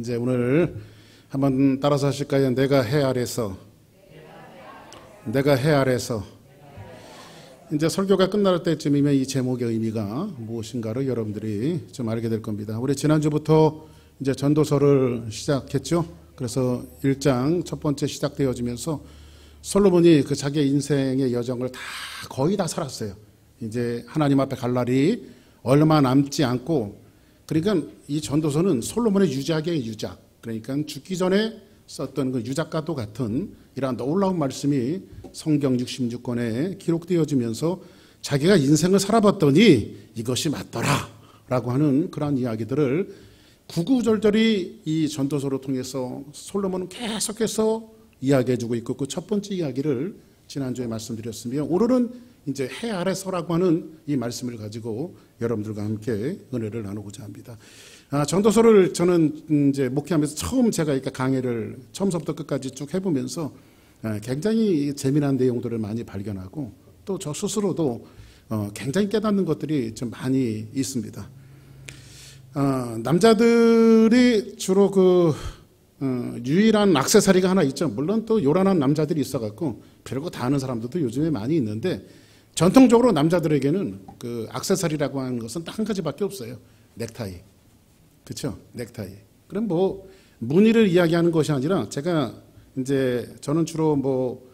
이제 오늘 한번 따라서 하실까요? 내가 해 아래서. 내가 해 아래서. 이제 설교가 끝날 때쯤이면 이 제목의 의미가 무엇인가를 여러분들이 좀 알게 될 겁니다. 우리 지난주부터 이제 전도서를 시작했죠. 그래서 1장 첫 번째 시작되어지면서 솔로몬이 그 자기의 인생의 여정을 거의 다 살았어요. 이제 하나님 앞에 갈 날이 얼마 남지 않고, 그러니까 이 전도서는 솔로몬의 유작의 유작, 그러니까 죽기 전에 썼던 그 유작과도 같은 이러한 놀라운 말씀이 성경 66권에 기록되어지면서 자기가 인생을 살아봤더니 이것이 맞더라 라고 하는 그런 이야기들을 구구절절히 이 전도서를 통해서 솔로몬은 계속해서 이야기해주고 있고, 그 첫 번째 이야기를 지난주에 말씀드렸으며, 오늘은 이제 해 아래서라고 하는 이 말씀을 가지고 여러분들과 함께 은혜를 나누고자 합니다. 전도서를 저는 이제 목회하면서 처음 제가 이렇게 강의를 처음부터 끝까지 쭉 해보면서 굉장히 재미난 내용들을 많이 발견하고, 또 저 스스로도 굉장히 깨닫는 것들이 좀 많이 있습니다. 남자들이 주로 유일한 액세서리가 하나 있죠. 물론 또 요란한 남자들이 있어갖고 별거 다 아는 사람들도 요즘에 많이 있는데, 전통적으로 남자들에게는 그 액세서리라고 하는 것은 딱 한 가지밖에 없어요. 넥타이. 그렇죠? 넥타이. 그럼 뭐 무늬를 이야기하는 것이 아니라, 저는 주로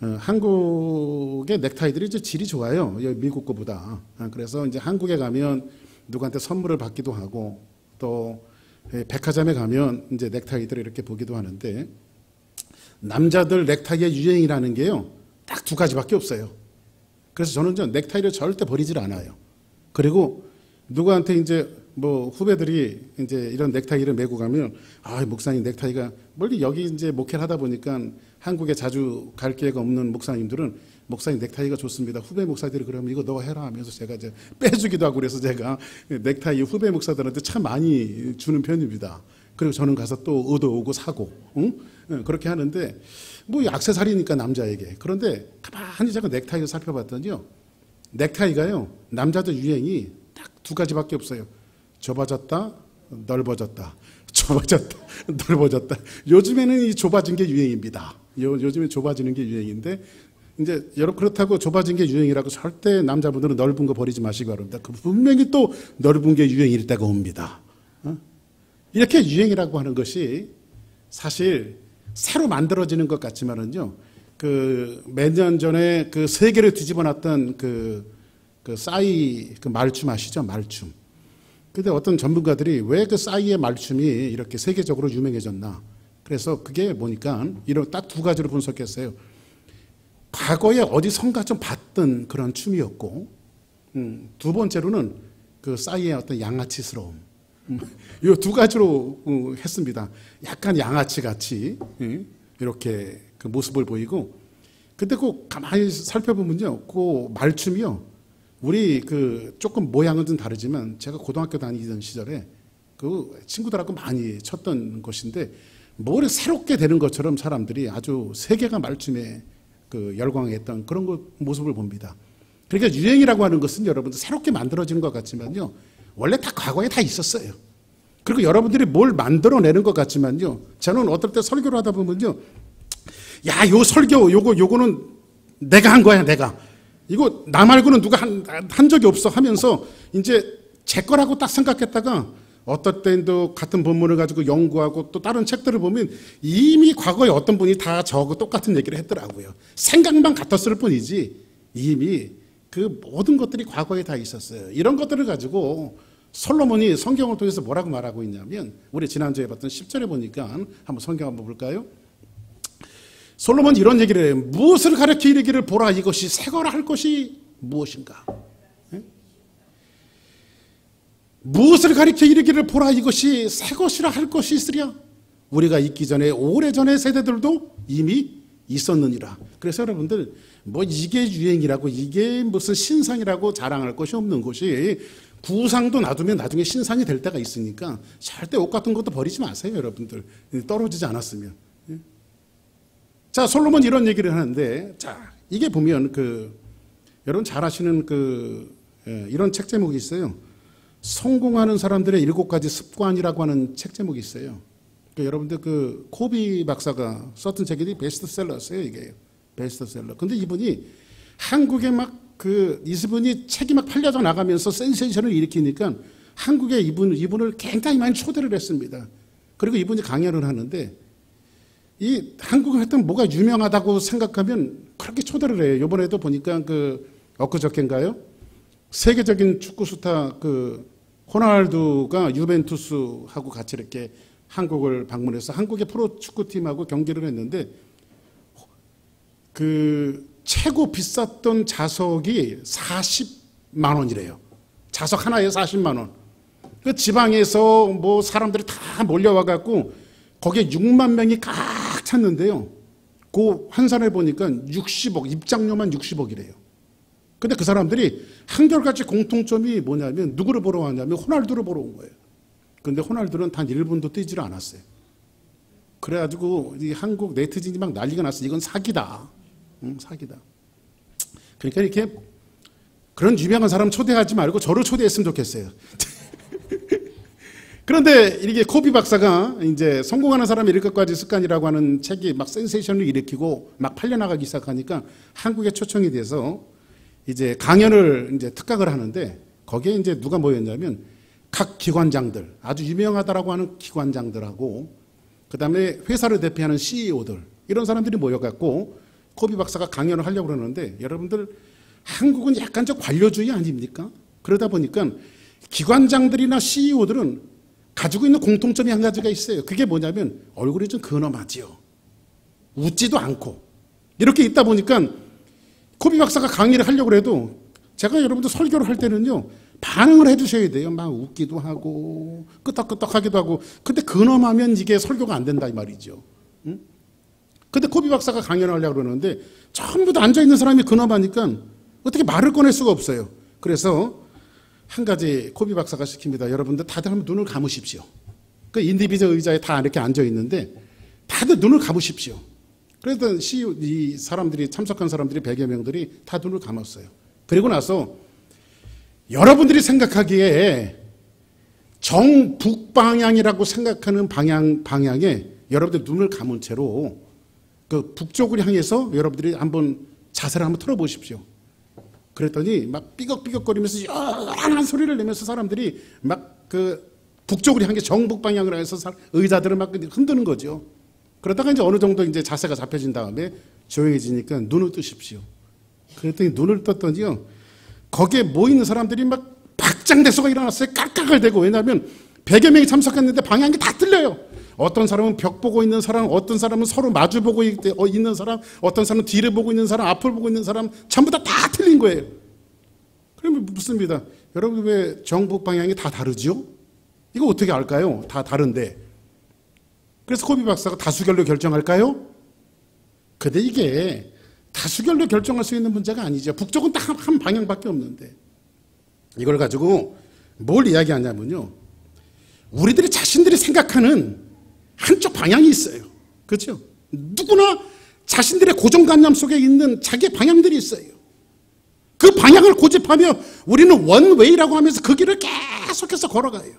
한국의 넥타이들이 이제 질이 좋아요. 미국 거보다. 그래서 이제 한국에 가면 누구한테 선물을 받기도 하고, 또 백화점에 가면 이제 넥타이들을 이렇게 보기도 하는데, 남자들 넥타이의 유행이라는 게요, 딱 두 가지밖에 없어요. 그래서 저는 넥타이를 절대 버리질 않아요. 그리고 누구한테 이제 후배들이 이제 이런 넥타이를 메고 가면, 목사님 넥타이가, 멀리 여기 이제 목회를 하다 보니까 한국에 자주 갈 기회가 없는 목사님들은, 목사님 넥타이가 좋습니다. 후배 목사들이 그러면 이거 너 해라 하면서 제가 이제 빼주기도 하고, 그래서 제가 넥타이 후배 목사들한테 참 많이 주는 편입니다. 그리고 저는 가서 또 얻어오고 사고, 그렇게 하는데, 액세서리니까 남자에게. 그런데 가만히 제가 넥타이를 살펴봤더니요, 넥타이가요, 남자들 유행이 딱 두 가지밖에 없어요. 좁아졌다, 넓어졌다. 좁아졌다, 넓어졌다. 요즘에는 이 좁아진 게 유행입니다. 요즘에 좁아지는 게 유행인데, 이제 여러분, 그렇다고 좁아진 게 유행이라고 절대 남자분들은 넓은 거 버리지 마시기 바랍니다. 분명히 또 넓은 게 유행일 때가 옵니다. 이렇게 유행이라고 하는 것이 사실 새로 만들어지는 것 같지만은요, 몇 년 전에 세계를 뒤집어 놨던 싸이 말춤 아시죠? 말춤. 근데 어떤 전문가들이 왜 싸이의 말춤이 이렇게 세계적으로 유명해졌나? 그래서 그게 뭐니까 이런 딱 두 가지로 분석했어요. 과거에 어디선가 좀 봤던 그런 춤이었고, 두 번째로는 싸이의 어떤 양아치스러움. 이 두 가지로 했습니다. 약간 양아치 같이 이렇게 그 모습을 보이고, 근데 꼭 가만히 살펴보면요, 그 말춤이요, 우리 조금 모양은 좀 다르지만 제가 고등학교 다니던 시절에 친구들하고 많이 췄던 것인데, 뭘 새롭게 되는 것처럼 사람들이 아주 세계가 말춤에 열광했던 그런 모습을 봅니다. 그러니까 유행이라고 하는 것은 여러분들 새롭게 만들어지는 것 같지만요, 원래 다 과거에 다 있었어요. 그리고 여러분들이 뭘 만들어내는 것 같지만요, 저는 어떨 때 설교를 하다 보면요, 요 설교 요거는 내가 한 거야. 내가 이거 나 말고는 누가 한 적이 없어 하면서 이제 제 거라고 딱 생각했다가, 어떨 때도 같은 본문을 가지고 연구하고 또 다른 책들을 보면 이미 과거에 어떤 분이 다 저하고 똑같은 얘기를 했더라고요. 생각만 같았을 뿐이지 이미 그 모든 것들이 과거에 다 있었어요. 이런 것들을 가지고 솔로몬이 성경을 통해서 뭐라고 말하고 있냐면, 우리 지난주에 봤던 10절에 보니까 한번 성경 한번 볼까요? 솔로몬이 이런 얘기를 해요. 무엇을 가르쳐 이르기를 보라, 이것이 새거라 할 것이 무엇인가? 무엇을 가르쳐 이르기를 보라, 이것이 새것이라 할 것이 있으랴. 우리가 있기 전에 오래전의 세대들도 이미 있었느니라. 그래서 여러분들, 이게 유행이라고, 이게 무슨 신상이라고 자랑할 것이 없는 것이, 구상도 놔두면 나중에 신상이 될 때가 있으니까 절대 옷 같은 것도 버리지 마세요, 여러분들. 떨어지지 않았으면. 자, 솔로몬 이런 얘기를 하는데, 자, 이게 보면 여러분 잘 아시는 이런 책 제목이 있어요. 성공하는 사람들의 7가지 습관이라고 하는 책 제목이 있어요. 여러분들 그 코비 박사가 썼던 책이 베스트셀러였어요. 이게 베스트셀러. 근데 이분이 한국에 이분이 책이 막 팔려져 나가면서 센세이션을 일으키니까 한국에 이분을 굉장히 많이 초대를 했습니다. 그리고 이분이 강연을 하는데 이 한국에 하여튼 뭐가 유명하다고 생각하면 그렇게 초대를 해요. 이번에도 보니까 엊그저께인가요? 세계적인 축구 스타 호날두가 유벤투스하고 같이 이렇게 한국을 방문해서 한국의 프로 축구팀하고 경기를 했는데 최고 비쌌던 좌석이 40만 원이래요. 좌석 하나에 40만 원. 그 지방에서 뭐 사람들이 다 몰려와 갖고 거기에 6만 명이 꽉 찼는데요. 그 환산해 보니까 60억, 입장료만 60억이래요. 근데 그 사람들이 한결같이 공통점이 뭐냐면 누구를 보러 왔냐면 호날두를 보러 온 거예요. 근데 호날두는 단 1분도 뛰지를 않았어요. 그래가지고 이 한국 네티즌이 막 난리가 났어요. 이건 사기다. 사기다. 그러니까 이렇게 그런 유명한 사람 초대하지 말고 저를 초대했으면 좋겠어요. 그런데 이게 코비 박사가 이제 성공하는 사람의 7가지 습관이라고 하는 책이 막 센세이션을 일으키고 막 팔려나가기 시작하니까 한국에 초청이 돼서 이제 강연을 이제 특강을 하는데 거기에 이제 누가 모였냐면 각 기관장들, 아주 유명하다라고 하는 기관장들하고 그 다음에 회사를 대표하는 CEO들 이런 사람들이 모여갖고 코비 박사가 강연을 하려고 그러는데 여러분들 한국은 약간 좀 관료주의 아닙니까? 그러다 보니까 기관장들이나 CEO들은 가지고 있는 공통점이 한 가지가 있어요. 그게 뭐냐면 얼굴이 좀 근엄하지요. 웃지도 않고. 이렇게 있다 보니까 코비 박사가 강의를 하려고 해도 제가 여러분들 설교를 할 때는요. 반응을 해주셔야 돼요. 막 웃기도 하고 끄덕끄덕하기도 하고. 근데 근엄하면 이게 설교가 안 된다 이 말이죠. 응? 근데 코비 박사가 강연을 하려고 그러는데 전부 다 앉아있는 사람이 근엄하니까 어떻게 말을 꺼낼 수가 없어요. 그래서 한 가지 코비 박사가 시킵니다. 여러분들 다들 한번 눈을 감으십시오. 그 인디비저 의자에 다 이렇게 앉아있는데 다들 눈을 감으십시오. 그래서 이 사람들이 참석한 사람들이 100여 명들이 다 눈을 감았어요. 그리고 나서 여러분들이 생각하기에 정북방향이라고 생각하는 방향에 여러분들 눈을 감은 채로 그 북쪽을 향해서 여러분들이 한번 자세를 한번 틀어보십시오. 그랬더니 막 삐걱삐걱거리면서 요란한 소리를 내면서 사람들이 막 북쪽으로 향해 정북 방향으로 해서 의자들을 막 흔드는 거죠. 그러다가 이제 어느 정도 이제 자세가 잡혀진 다음에 조용해지니까 눈을 뜨십시오. 그랬더니 눈을 떴더니요. 거기에 모이는 사람들이 막 박장대소가 일어났어요. 깍깍을 대고. 왜냐하면 100여 명이 참석했는데 방향이 다 틀려요. 어떤 사람은 벽 보고 있는 사람, 어떤 사람은 서로 마주 보고 있는 사람, 어떤 사람은 뒤를 보고 있는 사람, 앞을 보고 있는 사람 전부 다 틀린 거예요. 그러면 묻습니다. 여러분 왜 정북 방향이 다 다르죠? 이거 어떻게 알까요? 다 다른데. 그래서 코비 박사가 다수결로 결정할까요? 근데 이게 다수결로 결정할 수 있는 문제가 아니죠. 북쪽은 딱 한 방향밖에 없는데. 이걸 가지고 뭘 이야기하냐면요. 우리들이 자신들이 생각하는 한쪽 방향이 있어요. 그렇죠? 누구나 자신들의 고정관념 속에 있는 자기의 방향들이 있어요. 그 방향을 고집하며 우리는 원웨이라고 하면서 그 길을 계속해서 걸어가요.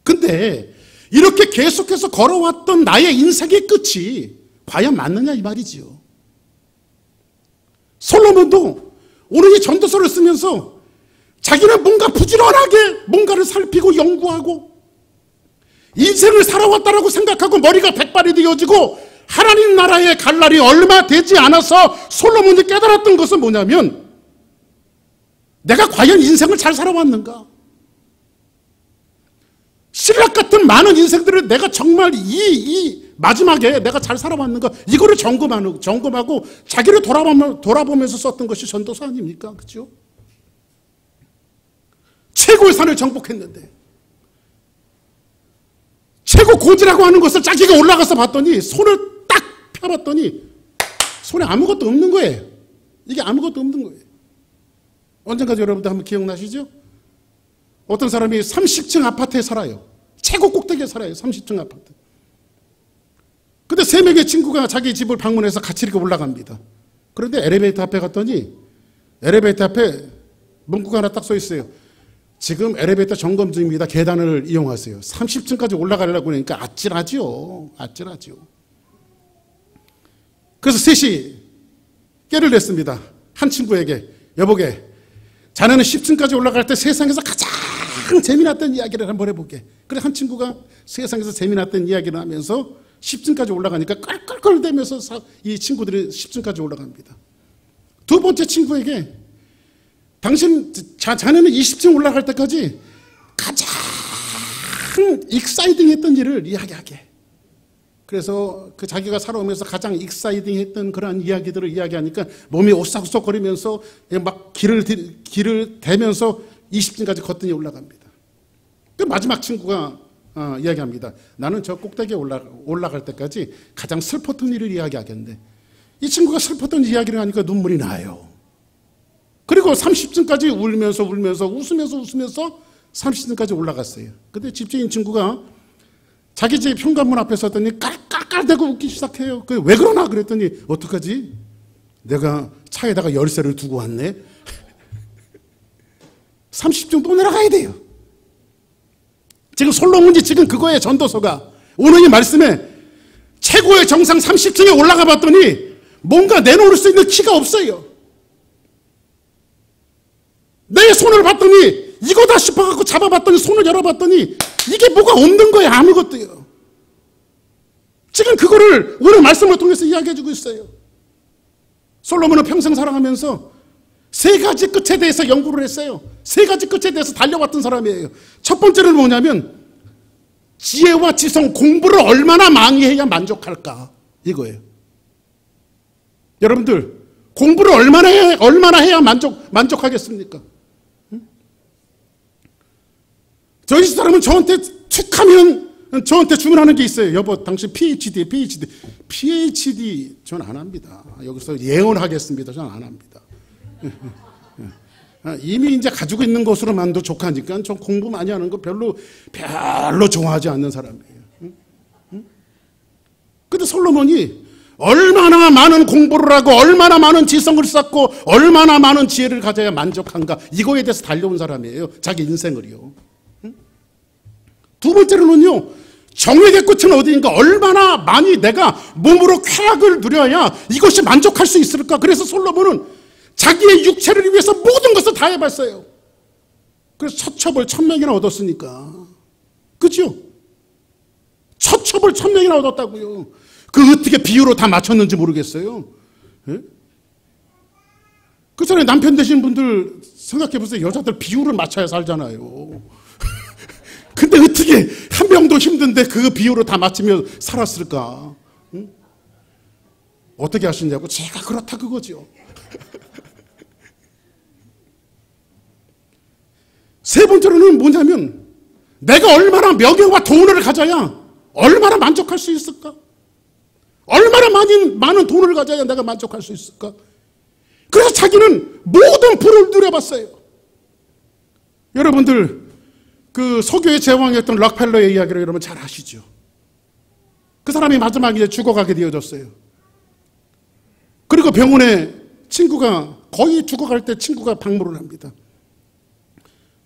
근데 이렇게 계속해서 걸어왔던 나의 인생의 끝이 과연 맞느냐 이 말이지요. 솔로몬도 오늘 이 전도서를 쓰면서 자기는 뭔가 부지런하게 뭔가를 살피고 연구하고 인생을 살아왔다라고 생각하고 머리가 백발이 되어지고 하나님 나라에 갈 날이 얼마 되지 않아서 솔로몬이 깨달았던 것은 뭐냐면 내가 과연 인생을 잘 살아왔는가? 신라 같은 많은 인생들을 내가 정말 이 마지막에 내가 잘 살아왔는가? 이거를 점검하고 자기를 돌아보면서 썼던 것이 전도서 아닙니까? 그렇죠? 최고의 산을 정복했는데 최고 고지라고 하는 것을 자기가 올라가서 봤더니 손을 딱 펴봤더니 손에 아무것도 없는 거예요. 이게 아무것도 없는 거예요. 언젠가 여러분들 한번 기억나시죠? 어떤 사람이 30층 아파트에 살아요. 최고 꼭대기에 살아요. 30층 아파트. 근데 3명의 친구가 자기 집을 방문해서 같이 이렇게 올라갑니다. 그런데 엘리베이터 앞에 갔더니 엘리베이터 앞에 문구가 하나 딱 써 있어요. 지금 엘리베이터 점검 중입니다. 계단을 이용하세요. 30층까지 올라가려고 하니까 아찔하죠. 그래서 셋이 깨를 냈습니다. 한 친구에게, 여보게, 자네는 10층까지 올라갈 때 세상에서 가장 재미났던 이야기를 한번 해보게. 그래 한 친구가 세상에서 재미났던 이야기를 하면서 10층까지 올라가니까 껄껄껄대면서 이 친구들이 10층까지 올라갑니다. 두 번째 친구에게, 자네는 20층 올라갈 때까지 가장 익사이딩했던 일을 이야기하게. 그래서 그 자기가 살아오면서 가장 익사이딩했던 그러한 이야기들을 이야기하니까 몸이 오싹오싹거리면서 막 길을 대면서 20층까지 거뜬히 올라갑니다. 그 마지막 친구가 이야기합니다. 나는 저 꼭대기에 올라갈 때까지 가장 슬펐던 일을 이야기하겠는데, 이 친구가 슬펐던 이야기를 하니까 눈물이 나요. 그리고 30층까지 울면서 웃으면서 30층까지 올라갔어요. 근데 집주인 친구가 자기 집 현관문 앞에 섰더니 깔깔대고 웃기 시작해요. 왜 그러나 그랬더니, 어떡하지? 내가 차에다가 열쇠를 두고 왔네. 30층 또 내려가야 돼요. 지금 솔로몬이 지금 그거에 전도서가 오늘 이 말씀에 최고의 정상 30층에 올라가 봤더니 뭔가 내놓을 수 있는 키가 없어요. 내 손을 봤더니 이거다 싶어갖고 잡아봤더니, 손을 열어봤더니 이게 뭐가 없는 거예요. 아무것도요. 지금 그거를 오늘 말씀을 통해서 이야기해주고 있어요. 솔로몬은 평생 살아가면서 세 가지 끝에 대해서 연구를 했어요. 세 가지 끝에 대해서 달려왔던 사람이에요. 첫 번째는 뭐냐면 지혜와 지성, 공부를 얼마나 많이 해야 만족할까, 이거예요. 여러분들, 공부를 얼마나 해야 만족하겠습니까? 저희 사람은 저한테 툭하면 저한테 주문하는 게 있어요. 여보, 당신 PhD. PhD 전 안 합니다. 여기서 예언하겠습니다. 전 안 합니다. 이미 이제 가지고 있는 것으로 만족하니까 전 공부 많이 하는 거 별로 좋아하지 않는 사람이에요. 근데 솔로몬이 얼마나 많은 공부를 하고 얼마나 많은 지성을 쌓고 얼마나 많은 지혜를 가져야 만족한가, 이거에 대해서 달려온 사람이에요. 자기 인생을요. 두 번째로는요, 정욕의 끝은 어디인가, 얼마나 많이 내가 몸으로 쾌락을 누려야 이것이 만족할 수 있을까. 그래서 솔로몬은 자기의 육체를 위해서 모든 것을 다 해봤어요. 그래서 처첩을 1000명이나 얻었으니까. 그죠? 처첩을 1000명이나 얻었다고요. 그 어떻게 비유로 다 맞췄는지 모르겠어요. 예? 그 전에 남편 되신 분들 생각해보세요. 여자들 비유를 맞춰야 살잖아요. 근데 어떻게 한 명도 힘든데 그 비유로 다 맞추며 살았을까? 응? 어떻게 하시냐고? 제가 그렇다 그거죠. 세 번째로는 뭐냐면 내가 얼마나 명예와 돈을 가져야 얼마나 만족할 수 있을까? 얼마나 많은 돈을 가져야 내가 만족할 수 있을까? 그래서 자기는 모든 부를 누려봤어요. 여러분들, 그 서교의 제왕이었던 록펠러의 이야기를 여러분 잘 아시죠? 그 사람이 마지막에 죽어가게 되어졌어요. 그리고 병원에 친구가, 거의 죽어갈 때 친구가 방문을 합니다.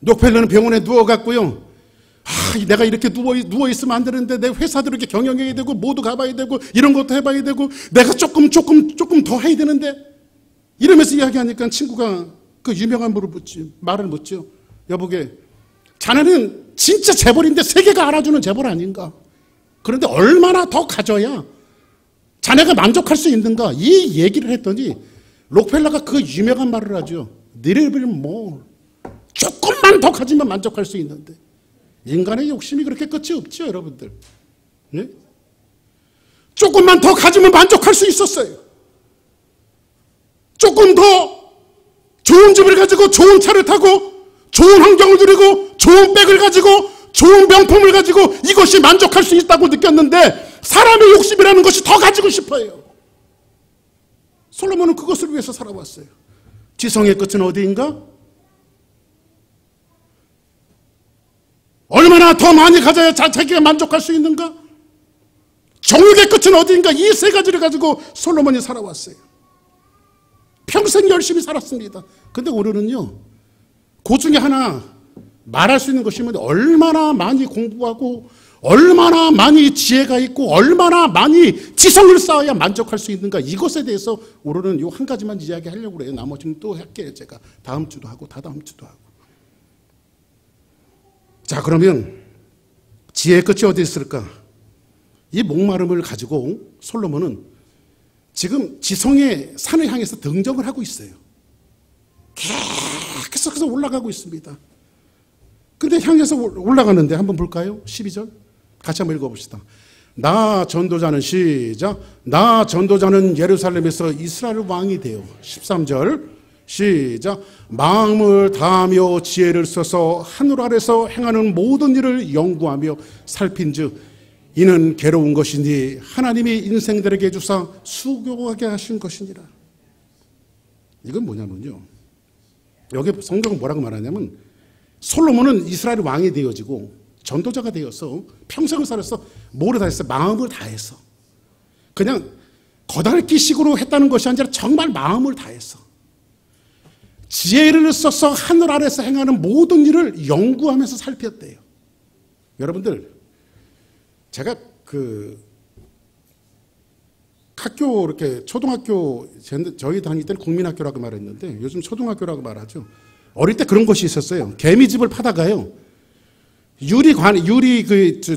록펠러는 병원에 누워갔고요. 내가 이렇게 누워있으면 안 되는데, 내 회사도 이렇게 경영해야 되고, 모두 가봐야 되고, 이런 것도 해봐야 되고, 내가 조금 더 해야 되는데, 이러면서 이야기하니까 친구가 그 유명한 말을 묻죠. 여보게, 자네는 진짜 재벌인데 세계가 알아주는 재벌 아닌가? 그런데 얼마나 더 가져야 자네가 만족할 수 있는가? 이 얘기를 했더니 록펠러가 그 유명한 말을 하죠. Little bit more. 조금만 더 가지면 만족할 수 있는데. 인간의 욕심이 그렇게 끝이 없죠, 여러분들. 네? 조금만 더 가지면 만족할 수 있었어요. 조금 더 좋은 집을 가지고 좋은 차를 타고 좋은 환경을 누리고 좋은 백을 가지고 좋은 명품을 가지고 이것이 만족할 수 있다고 느꼈는데, 사람의 욕심이라는 것이 더 가지고 싶어요. 솔로몬은 그것을 위해서 살아왔어요. 지성의 끝은 어디인가? 얼마나 더 많이 가져야 자기가 만족할 수 있는가? 정욕의 끝은 어디인가? 이 세 가지를 가지고 솔로몬이 살아왔어요. 평생 열심히 살았습니다. 근데 오늘은요, 그 중에 하나 말할 수 있는 것이면 얼마나 많이 공부하고 얼마나 많이 지혜가 있고 얼마나 많이 지성을 쌓아야 만족할 수 있는가, 이것에 대해서 오늘은 이 한 가지만 이야기하려고 그래요. 나머지는 또 할게요. 제가 다음 주도 하고 다다음 주도 하고. 자, 그러면 지혜의 끝이 어디 있을까? 이 목마름을 가지고 솔로몬은 지금 지성의 산을 향해서 등정을 하고 있어요. 계속해서 올라가고 있습니다. 근데 향해서 올라가는데 한번 볼까요? 12절 같이 한번 읽어봅시다. 나 전도자는 시작. 나 전도자는 예루살렘에서 이스라엘 왕이 되어. 13절 시작. 마음을 다하며 지혜를 써서 하늘 아래서 행하는 모든 일을 연구하며 살핀즉 이는 괴로운 것이니 하나님이 인생들에게 주사 수고하게 하신 것이니라. 이건 뭐냐면요, 여기 성경은 뭐라고 말하냐면 솔로몬은 이스라엘 왕이 되어지고 전도자가 되어서 평생을 살아서 뭐를 다했어? 마음을 다해서. 그냥 거달기식으로 했다는 것이 아니라 정말 마음을 다해서 지혜를 써서 하늘 아래서 행하는 모든 일을 연구하면서 살폈대요. 여러분들, 제가 학교, 이렇게 초등학교, 저희 다닐 때는 국민학교라고 말했는데 요즘 초등학교라고 말하죠. 어릴 때 그런 것이 있었어요. 개미집을 파다가요, 유리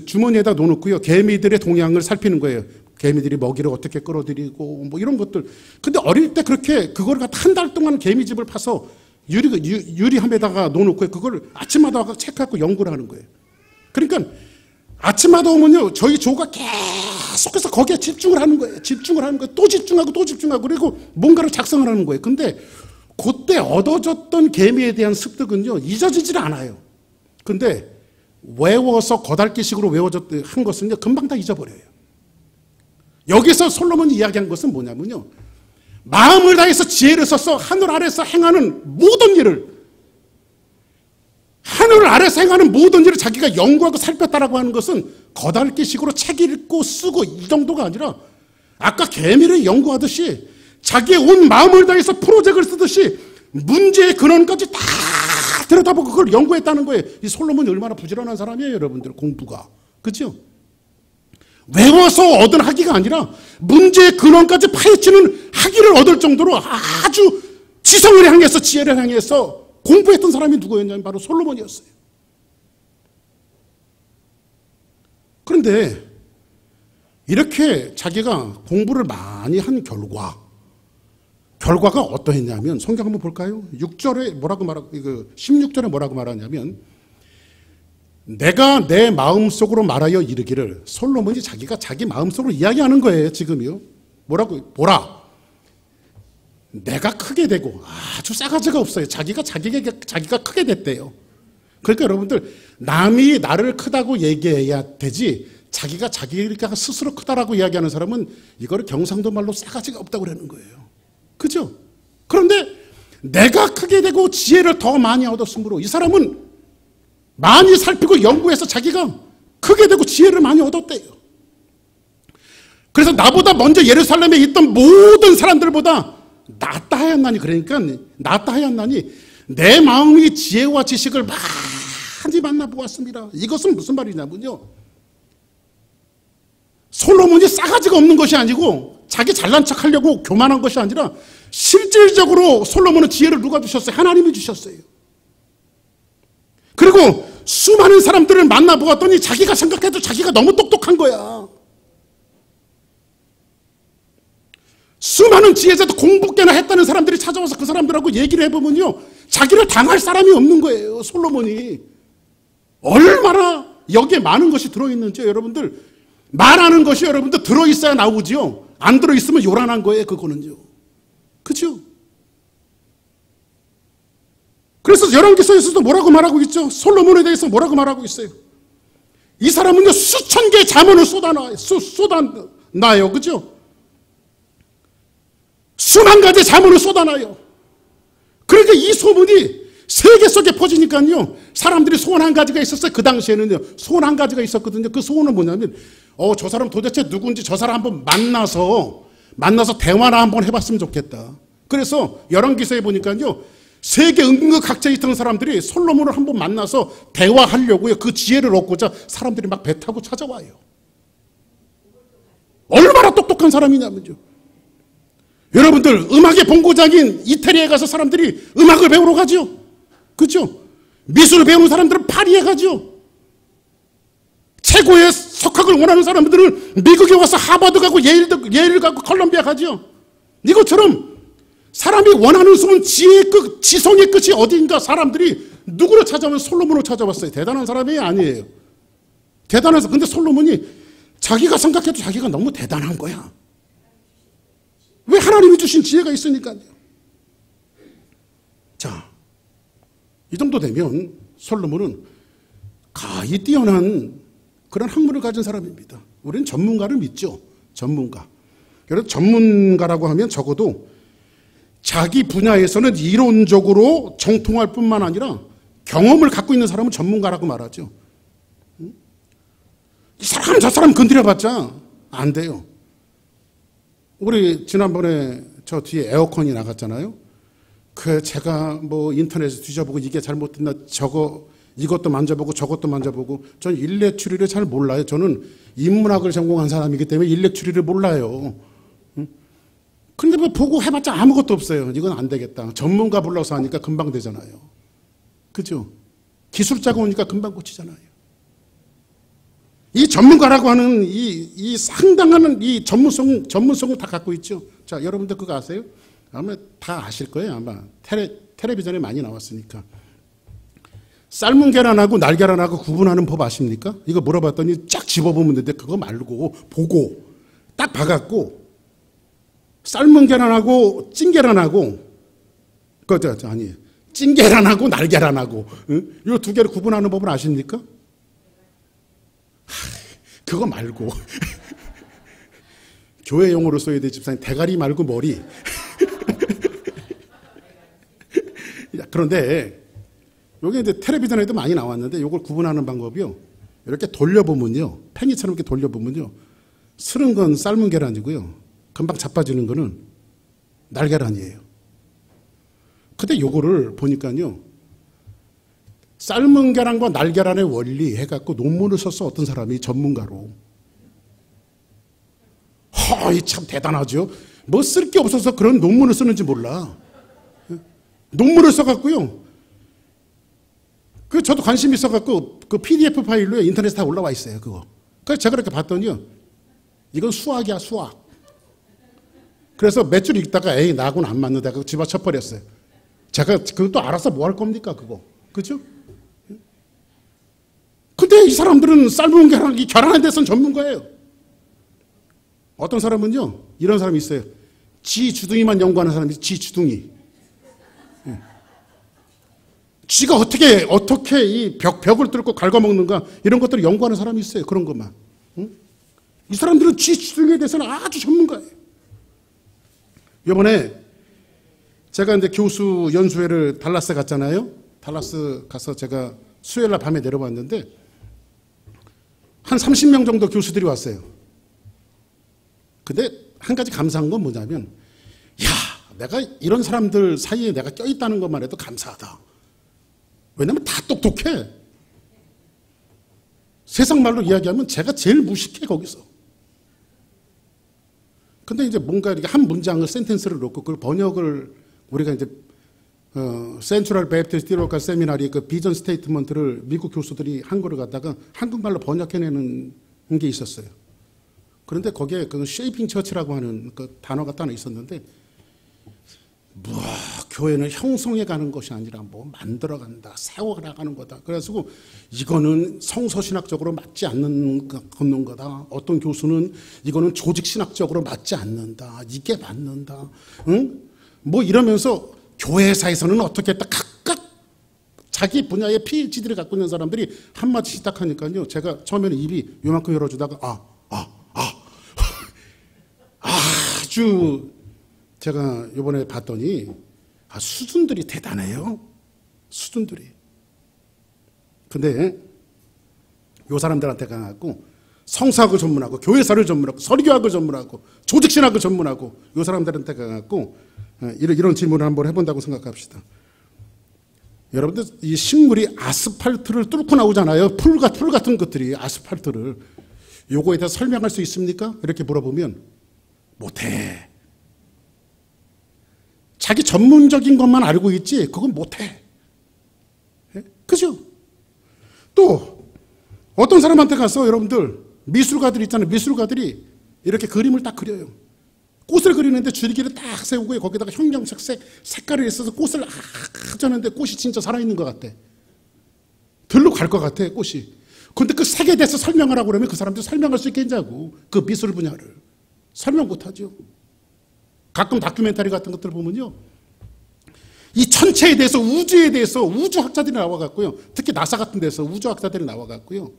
주머니에다 놓아놓고요, 개미들의 동향을 살피는 거예요. 개미들이 먹이를 어떻게 끌어들이고 뭐 이런 것들. 근데 어릴 때 그렇게 그걸 갖다 한 달 동안 개미집을 파서 유리함에다가 놓아놓고 그걸 아침마다 와서 체크하고 연구를 하는 거예요. 그러니까 아침마다 오면요, 저희 조가 계속해서 거기에 집중을 하는 거예요. 집중을 하는 거예요. 또 집중하고 또 집중하고, 그리고 뭔가를 작성을 하는 거예요. 근데 그때 얻어졌던 개미에 대한 습득은요, 잊어지질 않아요. 근데 외워서 거달기식으로 한 것은요, 금방 다 잊어버려요. 여기서 솔로몬이 이야기한 것은 뭐냐면요, 마음을 다해서 지혜를 써서 하늘 아래서 행하는 모든 일을, 하늘 아래서 행하는 모든 일을 자기가 연구하고 살폈다라고 하는 것은 거달기식으로 책 읽고 쓰고 이 정도가 아니라 아까 개미를 연구하듯이 자기의 온 마음을 다해서 프로젝트를 쓰듯이 문제의 근원까지 다 들여다보고 그걸 연구했다는 거예요. 이 솔로몬이 얼마나 부지런한 사람이에요, 여러분들. 공부가. 그렇죠? 외워서 얻은 학위가 아니라 문제의 근원까지 파헤치는 학위를 얻을 정도로 아주 지성을 향해서, 지혜를 향해서 공부했던 사람이 누구였냐면 바로 솔로몬이었어요. 그런데 이렇게 자기가 공부를 많이 한 결과가 어떠했냐면, 성경 한번 볼까요? 16절에 뭐라고 말하냐면, 내가 내 마음속으로 말하여 이르기를, 솔로몬이 자기가 자기 마음속으로 이야기하는 거예요, 지금요. 뭐라고? 보라, 내가 크게 되고, 아주 싸가지가 없어요. 자기가 크게 됐대요. 그러니까 여러분들, 남이 나를 크다고 얘기해야 되지, 자기가 스스로 크다라고 이야기하는 사람은 이거를 경상도 말로 싸가지가 없다고 그러는 거예요. 그죠? 그런데 내가 크게 되고 지혜를 더 많이 얻었으므로 이 사람은 많이 살피고 연구해서 자기가 크게 되고 지혜를 많이 얻었대요. 그래서 나보다 먼저 예루살렘에 있던 모든 사람들보다 낫다 하였나니, 그러니까 낫다 하였나니 내 마음이 지혜와 지식을 많이 만나보았습니다. 이것은 무슨 말이냐면요, 솔로몬이 싸가지가 없는 것이 아니고 자기 잘난 척 하려고 교만한 것이 아니라 실질적으로 솔로몬은 지혜를 누가 주셨어요? 하나님이 주셨어요. 그리고 수많은 사람들을 만나보았더니 자기가 생각해도 자기가 너무 똑똑한 거야. 수많은 지혜자도 공부 꽤나 했다는 사람들이 찾아와서 그 사람들하고 얘기를 해보면요, 자기를 당할 사람이 없는 거예요. 솔로몬이 얼마나 여기에 많은 것이 들어있는지, 여러분들, 말하는 것이 여러분들 들어있어야 나오지요. 안 들어있으면 요란한 거예요, 그거는요. 그죠? 그래서 열왕기서에서도 뭐라고 말하고 있죠? 솔로몬에 대해서 뭐라고 말하고 있어요? 이 사람은요, 수천 개의 자문을 쏟아나요. 그죠? 수만 가지 자문을 쏟아나요. 그러니까 이 소문이 세계 속에 퍼지니까요, 사람들이 소원 한 가지가 있었어요. 그 당시에는요, 소원 한 가지가 있었거든요. 그 소원은 뭐냐면, 저 사람 도대체 누군지 저 사람 한번 만나서 대화나 한번 해봤으면 좋겠다. 그래서 열왕기서에 보니까요, 세계 음극학자에 있던 사람들이 솔로몬을 한번 만나서 대화하려고요. 그 지혜를 얻고자 사람들이 막 배 타고 찾아와요. 얼마나 똑똑한 사람이냐면요. 여러분들 음악의 본고장인 이태리에 가서 사람들이 음악을 배우러 가죠. 그렇죠? 미술을 배우는 사람들은 파리에 가죠. 최고의 석학을 원하는 사람들은 미국에 와서 하버드 가고 예일 가고 컬럼비아 가죠. 이것처럼 사람이 원하는 숨은 지혜의 끝, 지성의 끝이 어디인가 사람들이 누구를 찾아오면 솔로몬을 찾아왔어요. 대단한 사람이 아니에요. 대단해서 근데 솔로몬이 자기가 생각해도 자기가 너무 대단한 거야. 왜? 하나님이 주신 지혜가 있으니까요. 자, 이 정도 되면 솔로몬은 가히 뛰어난 그런 학문을 가진 사람입니다. 우리는 전문가를 믿죠. 전문가. 그래서 전문가라고 하면 적어도 자기 분야에서는 이론적으로 정통할 뿐만 아니라 경험을 갖고 있는 사람은 전문가라고 말하죠. 이 사람 저 사람 건드려봤자 안 돼요. 우리 지난번에 저 뒤에 에어컨이 나갔잖아요. 그 제가 뭐 인터넷에 뒤져보고 이게 잘못됐나 이것도 만져보고 저것도 만져보고 전 일렉 추리를 잘 몰라요. 저는 인문학을 전공한 사람이기 때문에 일렉 추리를 몰라요. 근데 뭐 보고 해봤자 아무것도 없어요. 이건 안 되겠다. 전문가 불러서 하니까 금방 되잖아요. 그죠? 기술자가 오니까 금방 고치잖아요. 이 전문가라고 하는 이 상당한 이 전문성을 다 갖고 있죠. 자, 여러분들 그거 아세요? 아마 다 아실 거예요. 아마 텔레비전에 많이 나왔으니까. 삶은 계란하고 날계란하고 구분하는 법 아십니까? 이거 물어봤더니 쫙 집어보면 되는데 그거 말고 보고 딱 봐갖고 삶은 계란하고 찐 계란하고 아니 찐 계란하고 날계란하고 이 두 개를 구분하는 법을 아십니까? 그거 말고 교회 용어로 써야 돼. 집사님 대가리 말고 머리. 그런데 여기 이제 텔레비전에도 많이 나왔는데 이걸 구분하는 방법이요. 이렇게 돌려보면요, 팽이처럼 이렇게 돌려보면요, 스른 건 삶은 계란이고요, 금방 자빠지는 거는 날계란이에요. 근데 요거를 보니까요, 삶은 계란과 날계란의 원리 해갖고 논문을 썼어. 어떤 사람이 전문가로. 이 참 대단하죠. 뭐 쓸 게 없어서 그런 논문을 쓰는지 몰라. 논문을 써갖고요, 저도 관심 있어갖고 그 PDF 파일로 인터넷에 다 올라와 있어요. 그거. 그래서 제가 이렇게 봤더니요, 이건 수학이야, 수학. 그래서 몇 줄 읽다가 에이 나하고는 안 맞는다. 그거 집어쳐버렸어요. 제가 그것도 알아서 뭐 할 겁니까 그거. 그죠? 근데 이 사람들은 삶은 계란, 이 계란에 대해서는 전문가예요. 어떤 사람은요, 이런 사람이 있어요. 지 주둥이만 연구하는 사람이 지 주둥이. 쥐가 어떻게 이 벽을 뚫고 갉아먹는가 이런 것들을 연구하는 사람이 있어요. 그런 것만. 이 사람들은 쥐 주둥이에 대해서는 아주 전문가예요. 이번에 제가 이제 교수 연수회를 달라스 갔잖아요. 달라스 가서 제가 수요일 날 밤에 내려왔는데 한 30명 정도 교수들이 왔어요. 근데 한 가지 감사한 건 뭐냐면, 내가 이런 사람들 사이에 내가 껴있다는 것만 해도 감사하다. 왜냐면 다 똑똑해. 세상 말로 이야기하면 제가 제일 무식해, 거기서. 근데 이제 뭔가 이렇게 한 문장을, 센텐스를 놓고 그걸 번역을, 우리가 이제, 센트럴 베프티스트 디로컬 세미나리 그 비전 스테이트먼트를 미국 교수들이 한 거를 갖다가 한국말로 번역해내는 게 있었어요. 그런데 거기에 그 쉐이핑 처치라고 하는 그 단어가 하나 있었는데, 교회는 형성해 가는 것이 아니라 뭐 만들어간다, 세워나가는 거다. 그래가지고 이거는 성서신학적으로 맞지 않는 거다. 어떤 교수는 이거는 조직신학적으로 맞지 않는다. 이게 맞는다. 응? 뭐 이러면서 교회사에서는 어떻게 했다. 각각 자기 분야의 PhD를 갖고 있는 사람들이 한마디씩 딱 하니까요, 제가 처음에는 입이 요만큼 열어주다가 아주 제가 이번에 봤더니 수준들이 대단해요. 수준들이. 근데 요 사람들한테 가갖고 성사학을 전문하고 교회사를 전문하고 설교학을 전문하고 조직신학을 전문하고 요 사람들한테 가갖고 이런 질문을 한번 해본다고 생각합시다. 여러분들 이 식물이 아스팔트를 뚫고 나오잖아요. 풀 같은 것들이 아스팔트를. 요거에 대해서 설명할 수 있습니까? 이렇게 물어보면 못해. 자기 전문적인 것만 알고 있지 그건 못해. 그죠? 또 어떤 사람한테 가서 여러분들 미술가들 있잖아요. 미술가들이 이렇게 그림을 딱 그려요. 꽃을 그리는데 줄기를 딱 세우고 거기다가 형형색 색깔이 있어서 꽃을 하자는데 꽃이 진짜 살아있는 것 같아. 들로 갈 것 같아 꽃이. 근데 그 색에 대해서 설명하라고 그러면 그 사람들이 설명할 수 있겠냐고. 그 미술 분야를. 설명 못하죠. 가끔 다큐멘터리 같은 것들 보면요. 이 천체에 대해서 우주에 대해서 우주학자들이 나와갖고요. 특히 나사 같은 데서 우주학자들이 나와갖고요.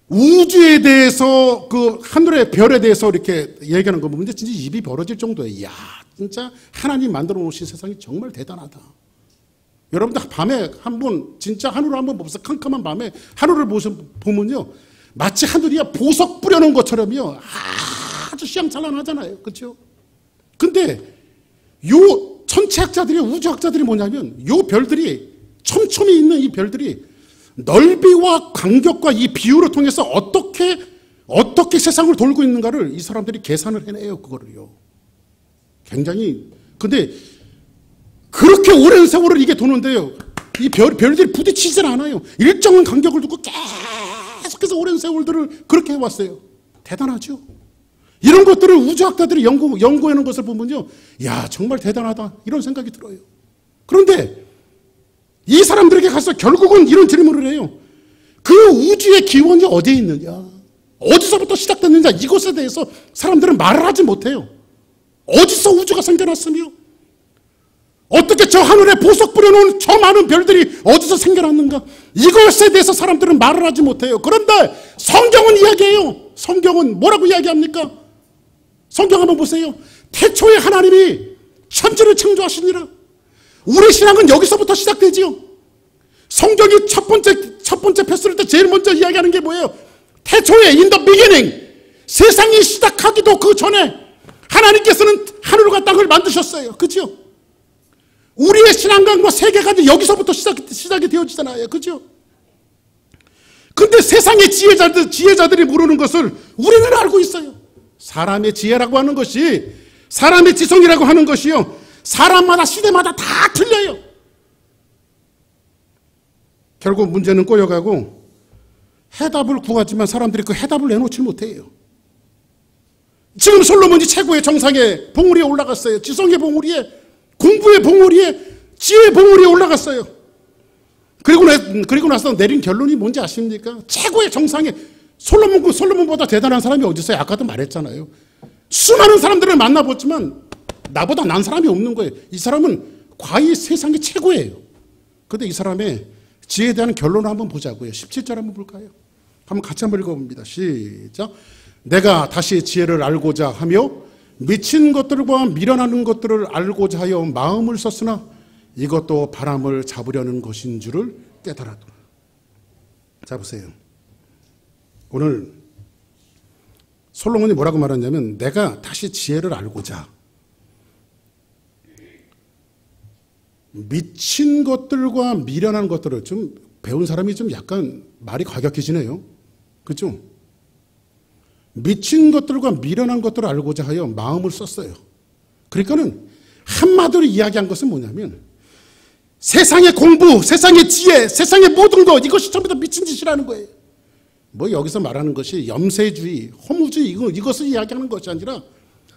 우주에 대해서 그 하늘의 별에 대해서 이렇게 얘기하는 거 보면 진짜 입이 벌어질 정도예요. 이야, 진짜 하나님 만들어 놓으신 세상이 정말 대단하다. 여러분들 밤에 한번 진짜 하늘을 한번 보면서 캄캄한 밤에 하늘을 보면요. 마치 하늘이 보석 뿌려놓은 것처럼요. 아주 시향찬란하잖아요. 그렇죠? 근데 요 천체학자들이 우주학자들이 뭐냐면 요 별들이 촘촘히 있는 이 별들이 넓이와 간격과 이 비율을 통해서 어떻게 세상을 돌고 있는가를 이 사람들이 계산을 해내요. 그거를요. 굉장히. 근데 그렇게 오랜 세월을 이게 도는데요. 이 별들이 부딪히질 않아요. 일정한 간격을 두고 계속해서 오랜 세월들을 그렇게 해왔어요. 대단하죠. 이런 것들을 우주학자들이 연구하는 것을 보면요. 야, 정말 대단하다. 이런 생각이 들어요. 그런데 이 사람들에게 가서 결국은 이런 질문을 해요. 그 우주의 기원이 어디에 있느냐? 어디서부터 시작됐느냐? 이것에 대해서 사람들은 말을 하지 못해요. 어디서 우주가 생겨났으며 어떻게 저 하늘에 보석 뿌려놓은 저 많은 별들이 어디서 생겨났는가? 이것에 대해서 사람들은 말을 하지 못해요. 그런데 성경은 이야기해요. 성경은 뭐라고 이야기합니까? 성경 한번 보세요. 태초에 하나님이 천지를 창조하시니라. 우리 신앙은 여기서부터 시작되지요. 성경이 첫 번째 패스를 때 제일 먼저 이야기하는 게 뭐예요? 태초에 in the beginning, 세상이 시작하기도 그 전에 하나님께서는 하늘과 땅을 만드셨어요. 그죠? 우리의 신앙과 세계관이 여기서부터 시작이 되어지잖아요. 그죠? 근데 세상의 지혜자들이 모르는 것을 우리는 알고 있어요. 사람의 지혜라고 하는 것이, 사람의 지성이라고 하는 것이요, 사람마다 시대마다 다 틀려요. 결국 문제는 꼬여가고 해답을 구하지만 사람들이 그 해답을 내놓지 못해요. 지금 솔로몬이 최고의 정상에 봉우리에 올라갔어요. 지성의 봉우리에, 공부의 봉우리에, 지혜의 봉우리에 올라갔어요. 그리고 나서 내린 결론이 뭔지 아십니까? 최고의 정상에 솔로몬보다 대단한 사람이 어디 있어요? 아까도 말했잖아요. 수많은 사람들을 만나봤지만 나보다 난 사람이 없는 거예요. 이 사람은 과히 세상의 최고예요. 그런데 이 사람의 지혜에 대한 결론을 한번 보자고요. 17절 한번 볼까요? 한번 같이 한번 읽어봅니다. 시작. 내가 다시 지혜를 알고자 하며 미친 것들과 미련하는 것들을 알고자 하여 마음을 썼으나 이것도 바람을 잡으려는 것인 줄을 깨달았더라. 자, 보세요. 오늘 솔로몬이 뭐라고 말하냐면 내가 다시 지혜를 알고자, 미친 것들과 미련한 것들을 좀 배운 사람이 좀 약간 말이 과격해지네요. 그렇죠? 미친 것들과 미련한 것들을 알고자 하여 마음을 썼어요. 그러니까는 한마디로 이야기한 것은 뭐냐면 세상의 공부, 세상의 지혜, 세상의 모든 것, 이것이 전부 다 미친 짓이라는 거예요. 뭐 여기서 말하는 것이 염세주의, 허무주의 이것을 이야기하는 것이 아니라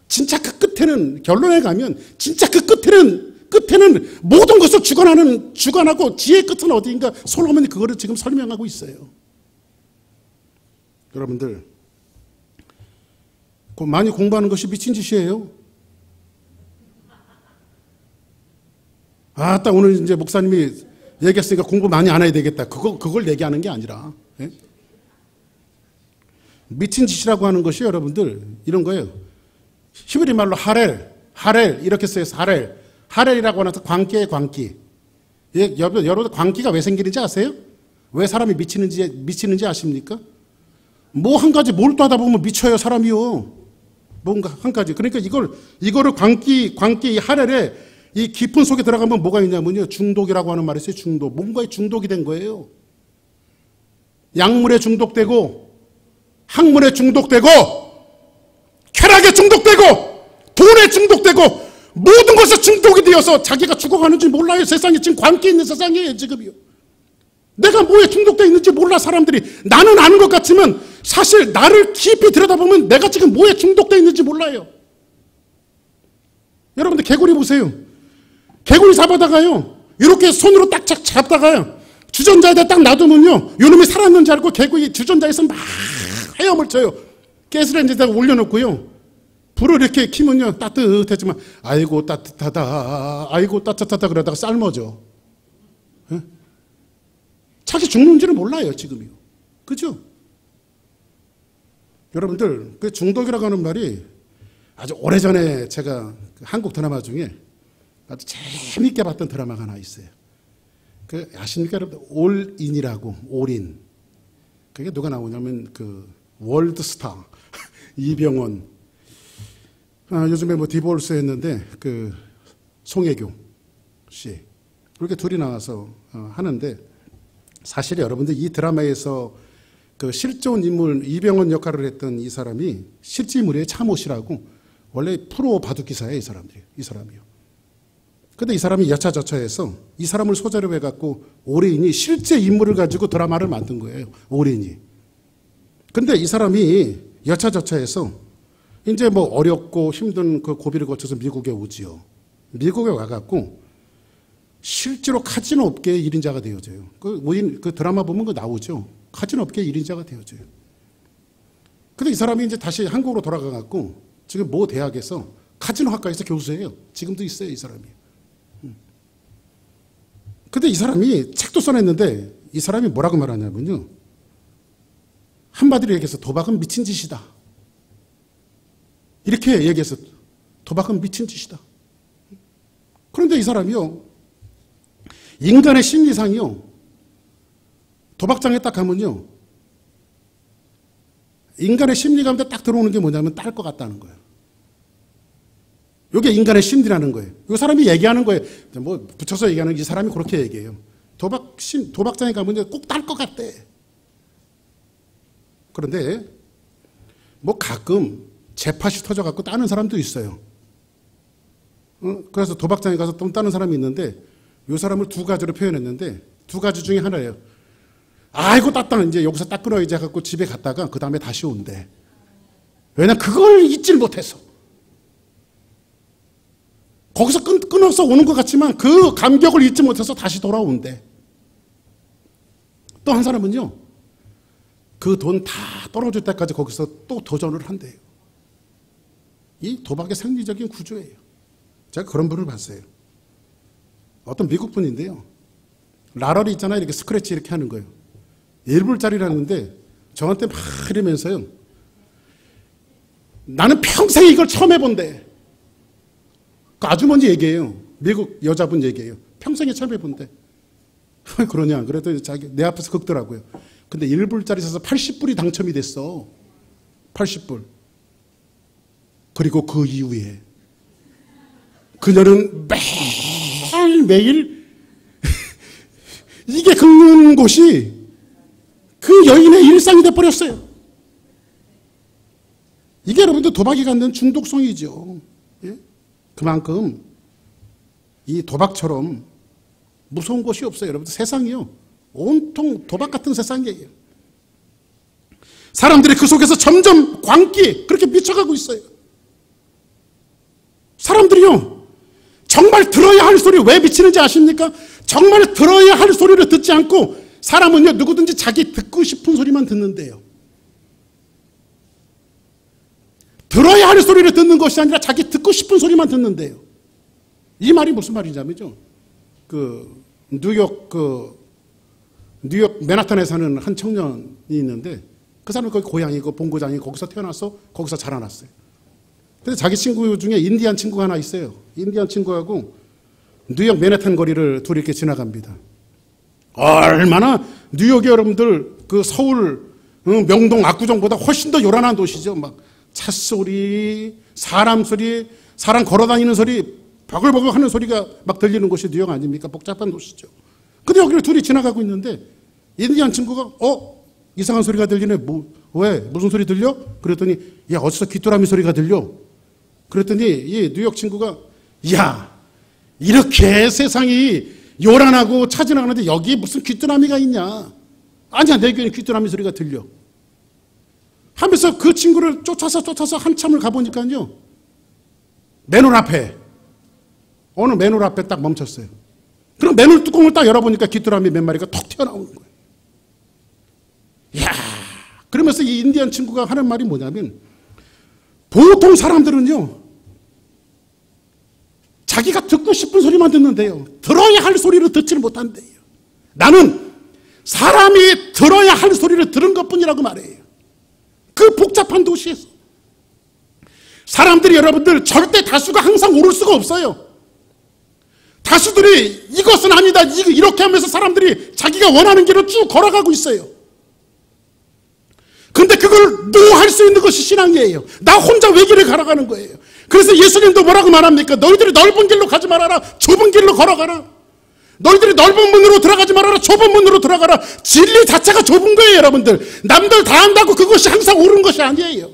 진짜 그 끝에는, 결론에 가면 진짜 그 끝에는 모든 것을 주관하고 지혜의 끝은 어디인가, 솔로몬이 그거를 지금 설명하고 있어요. 여러분들 많이 공부하는 것이 미친 짓이에요. 딱 오늘 이제 목사님이 얘기했으니까 공부 많이 안 해야 되겠다. 그걸 얘기하는 게 아니라, 예? 미친 짓이라고 하는 것이 여러분들 이런 거예요. 히브리 말로 하렐 이렇게 써서 하렐이라고 하는 광기의 광기. 예, 여러분 광기가 왜 생기는지 아세요? 왜 사람이 미치는지 아십니까? 뭐 한 가지 몰두하다 보면 미쳐요, 사람이요. 뭔가 한 가지. 그러니까 이거를 광기 하렐에 이 깊은 속에 들어가면 뭐가 있냐면요. 중독이라고 하는 말이 있어요. 중독. 뭔가에 중독이 된 거예요. 약물에 중독되고, 학문에 중독되고, 쾌락에 중독되고, 돈에 중독되고, 모든 것에 중독이 되어서 자기가 죽어가는 줄 몰라요. 세상에 지금 관계 있는 세상이에요. 지금요. 내가 뭐에 중독되어 있는지 몰라. 사람들이 나는 아는 것 같지만 사실 나를 깊이 들여다보면 내가 지금 뭐에 중독되어 있는지 몰라요. 여러분들 개구리 보세요. 개구리 잡아다가요 이렇게 손으로 딱 잡다가요 주전자에다 딱 놔두면요 요놈이 살았는지 알고 개구리 주전자에서 막 헤엄을 쳐요. 가스레인지에다가 올려놓고요 불을 이렇게 켜면요 따뜻하지만 아이고 따뜻하다 아이고 따뜻하다 그러다가 삶아져. 예? 자기 죽는지는 몰라요 지금요. 그죠? 여러분들 그 중독이라고 하는 말이 아주 오래전에 제가 한국 드라마 중에 아주 재밌게 봤던 드라마가 하나 있어요. 그 아십니까 여러분들? 올인이라고. 올인. 그게 누가 나오냐면 그 월드스타 이병헌, 요즘에 뭐 디볼스 했는데 그 송혜교 씨 그렇게 둘이 나와서 하는데 사실 여러분들 이 드라마에서 그 실제 인물 이병헌 역할을 했던 이 사람이 실제 인물의 참호 씨라고 원래 프로 바둑기사예요. 이 사람이요. 근데 이 사람이 여차저차해서 이 사람을 소재로 해갖고 올인이 실제 인물을 가지고 드라마를 만든 거예요. 올인이. 근데 이 사람이 여차저차해서 이제 뭐 어렵고 힘든 그 고비를 거쳐서 미국에 오지요. 미국에 와갖고 실제로 카지노 업계의 1인자가 되어져요. 그 드라마 보면 그 나오죠. 카지노 업계의 1인자가 되어져요. 근데 이 사람이 이제 다시 한국으로 돌아가갖고 지금 모 대학에서 카지노 학과에서 교수예요. 지금도 있어요, 이 사람이. 근데 이 사람이 책도 써냈는데 이 사람이 뭐라고 말하냐면요. 한마디로 얘기해서 도박은 미친 짓이다. 이렇게 얘기해서 도박은 미친 짓이다. 그런데 이 사람이요. 인간의 심리상이요. 도박장에 딱 가면요. 인간의 심리 가운데 딱 들어오는 게 뭐냐면 딸 것 같다는 거예요. 이게 인간의 심리라는 거예요. 이 사람이 얘기하는 거예요. 뭐 붙여서 얘기하는 이 사람이 그렇게 얘기해요. 도박장에 가면 꼭 딸 것 같대. 그런데 뭐 가끔 재팟이 터져갖고 따는 사람도 있어요. 그래서 도박장에 가서 돈 따는 사람이 있는데 이 사람을 두 가지로 표현했는데 두 가지 중에 하나예요. 아이고 땄다 이제 여기서 딱 끊어야지 해갖고 집에 갔다가 그 다음에 다시 온대. 왜냐면 그걸 잊질 못해서. 거기서 끊어서 오는 것 같지만 그 감격을 잊지 못해서 다시 돌아온대. 또 한 사람은요. 그 돈 다 떨어질 때까지 거기서 또 도전을 한대요. 이 도박의 생리적인 구조예요. 제가 그런 분을 봤어요. 어떤 미국 분인데요. 라러리 있잖아요. 이렇게 스크래치 이렇게 하는 거예요. 1불짜리라는데 저한테 막 이러면서요. 나는 평생 이걸 처음 해본대. 그 아주머니 얘기예요. 미국 여자분 얘기예요. 평생에 처음 해본대. 왜 그러냐. 그래도 자기 내 앞에서 긁더라고요. 근데 1불짜리 사서 80불이 당첨이 됐어. 80불. 그리고 그 이후에 그녀는 매일매일 이게 긁는 곳이 그 여인의 일상이 돼버렸어요. 이게 여러분들 도박이 갖는 중독성이죠. 예? 그만큼 이 도박처럼 무서운 곳이 없어요. 여러분들 세상이요. 온통 도박 같은 세상이에요. 사람들이 그 속에서 점점 광기 그렇게 미쳐가고 있어요. 사람들이요. 정말 들어야 할 소리 왜 미치는지 아십니까? 정말 들어야 할 소리를 듣지 않고 사람은요 누구든지 자기 듣고 싶은 소리만 듣는데요. 들어야 할 소리를 듣는 것이 아니라 자기 듣고 싶은 소리만 듣는데요. 이 말이 무슨 말이냐면요. 뉴욕 맨하탄에 사는 한 청년이 있는데 그 사람은 거기 고향이고 본고장이 거기서 태어나서 거기서 자라났어요. 근데 자기 친구 중에 인디안 친구가 하나 있어요. 인디안 친구하고 뉴욕 맨하탄 거리를 둘이 이렇게 지나갑니다. 얼마나 뉴욕이 여러분들 그 서울 명동 압구정보다 훨씬 더 요란한 도시죠. 막 찻소리, 사람 소리, 사람 걸어다니는 소리 버글버글 하는 소리가 막 들리는 곳이 뉴욕 아닙니까? 복잡한 도시죠. 근데 여기를 둘이 지나가고 있는데 인디안 친구가 이상한 소리가 들리네. 왜? 무슨 소리 들려? 그랬더니 야, 어디서 귀뚜라미 소리가 들려? 그랬더니 이 뉴욕 친구가 야, 이렇게 세상이 요란하고 차진하는데 여기에 무슨 귀뚜라미가 있냐? 아니야, 내 귀에는 귀뚜라미 소리가 들려. 하면서 그 친구를 쫓아서 한참을 가보니까요, 맨홀 앞에, 어느 맨홀 앞에 딱 멈췄어요. 그럼 맨홀 뚜껑을 딱 열어보니까 귀뚜라미 몇 마리가 턱 튀어나오는 거예요. 이야, 그러면서 이 인디안 친구가 하는 말이 뭐냐면, 보통 사람들은요, 자기가 듣고 싶은 소리만 듣는데요, 들어야 할 소리를 듣지를 못한대요. 나는 사람이 들어야 할 소리를 들은 것뿐이라고 말해요. 그 복잡한 도시에서 사람들이, 여러분들, 절대 다수가 항상 옳을 수가 없어요. 다수들이 이것은 아니다, 이렇게 하면서 사람들이 자기가 원하는 길을 쭉 걸어가고 있어요. 근데 그걸 노할 수 있는 것이 신앙이에요. 나 혼자 외길을 걸어가는 거예요. 그래서 예수님도 뭐라고 말합니까? 너희들이 넓은 길로 가지 말아라, 좁은 길로 걸어가라. 너희들이 넓은 문으로 들어가지 말아라, 좁은 문으로 들어가라. 진리 자체가 좁은 거예요, 여러분들. 남들 다 한다고 그것이 항상 옳은 것이 아니에요.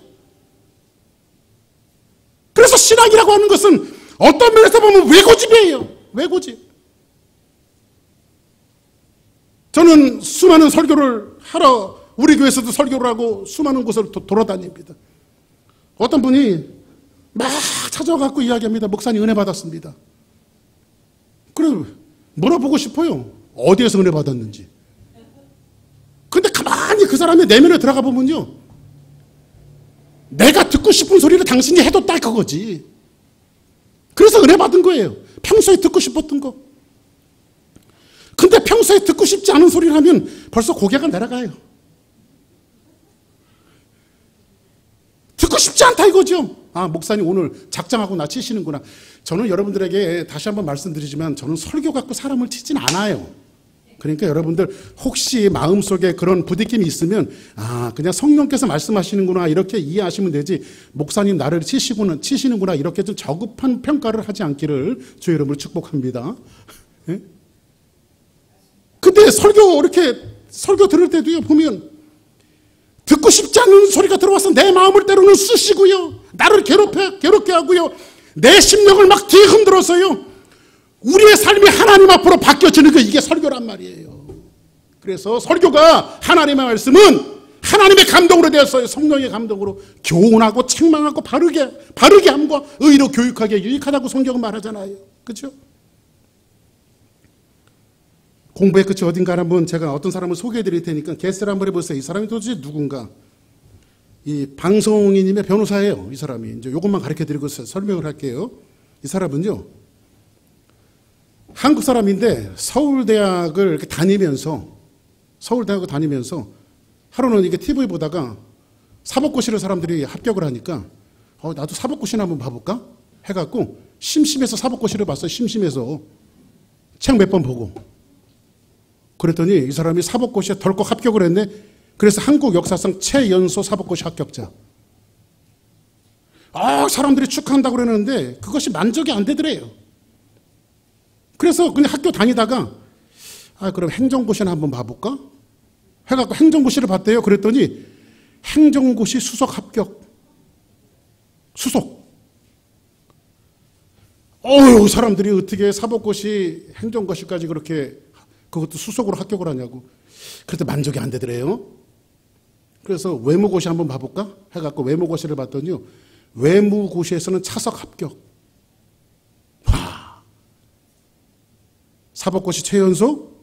그래서 신앙이라고 하는 것은 어떤 면에서 보면 외고집이에요. 외고집. 저는 수많은 설교를 하러, 우리 교회에서도 설교를 하고 수많은 곳을 돌아다닙니다. 어떤 분이 막 찾아와갖고 이야기합니다. 목사님 은혜 받았습니다. 그래, 물어보고 싶어요. 어디에서 은혜 받았는지. 근데 가만히 그 사람의 내면에 들어가 보면요, 내가 듣고 싶은 소리를 당신이 해뒀다 그거지. 그래서 은혜 받은 거예요. 평소에 듣고 싶었던 거. 근데 평소에 듣고 싶지 않은 소리를 하면 벌써 고개가 내려가요. 듣고 싶지 않다 이거죠. 아, 목사님 오늘 작정하고 나 치시는구나. 저는 여러분들에게 다시 한번 말씀드리지만, 저는 설교 갖고 사람을 치진 않아요. 그러니까 여러분들 혹시 마음속에 그런 부딪힘이 있으면, 아, 그냥 성령께서 말씀하시는구나 이렇게 이해하시면 되지, 목사님 나를 치시는구나 이렇게 좀 저급한 평가를 하지 않기를 주의 이름으로 축복합니다. 예? 근데 이렇게 설교 들을 때도요, 보면 듣고 싶지 않은 소리가 들어와서 내 마음을 때로는 쑤시고요, 나를 괴롭게 하고요, 내 심령을 막 뒤흔들어서요, 우리의 삶이 하나님 앞으로 바뀌어지는 거, 이게 설교란 말이에요. 그래서 설교가, 하나님의 말씀은 하나님의 감동으로 되었어요. 성령의 감동으로 교훈하고 책망하고 바르게 함과 의로 교육하게 유익하다고 성경은 말하잖아요. 그렇죠? 공부의 끝이 어딘가 한번 제가 어떤 사람을 소개해 드릴 테니까 게스트를 한번 해보세요. 이 사람이 도대체 누군가. 이 방송인님의 변호사예요. 이 사람이. 이제 이것만 가르쳐 드리고 설명을 할게요. 이 사람은요, 한국 사람인데 서울대학을 이렇게 다니면서 하루는 이게 TV 보다가 사법고시를 사람들이 합격을 하니까 나도 사법고시나 한번 봐볼까? 해갖고 심심해서 사법고시를 봤어요. 심심해서 책 몇 번 보고. 그랬더니 이 사람이 사법고시에 덜컥 합격을 했네. 그래서 한국 역사상 최연소 사법고시 합격자. 사람들이 축하한다고 그러는데 그것이 만족이 안 되더래요. 그래서 그냥 학교 다니다가 그럼 행정고시나 한번 봐볼까? 해갖고 행정고시를 봤대요. 그랬더니 행정고시 수석 합격. 수석. 사람들이 어떻게 사법고시, 행정고시까지 그렇게 그것도 수석으로 합격을 하냐고. 그래도 만족이 안 되더래요. 그래서 외무고시 한번 봐볼까? 해갖고 외무고시를 봤더니요, 외무고시에서는 차석 합격. 와. 사법고시 최연소,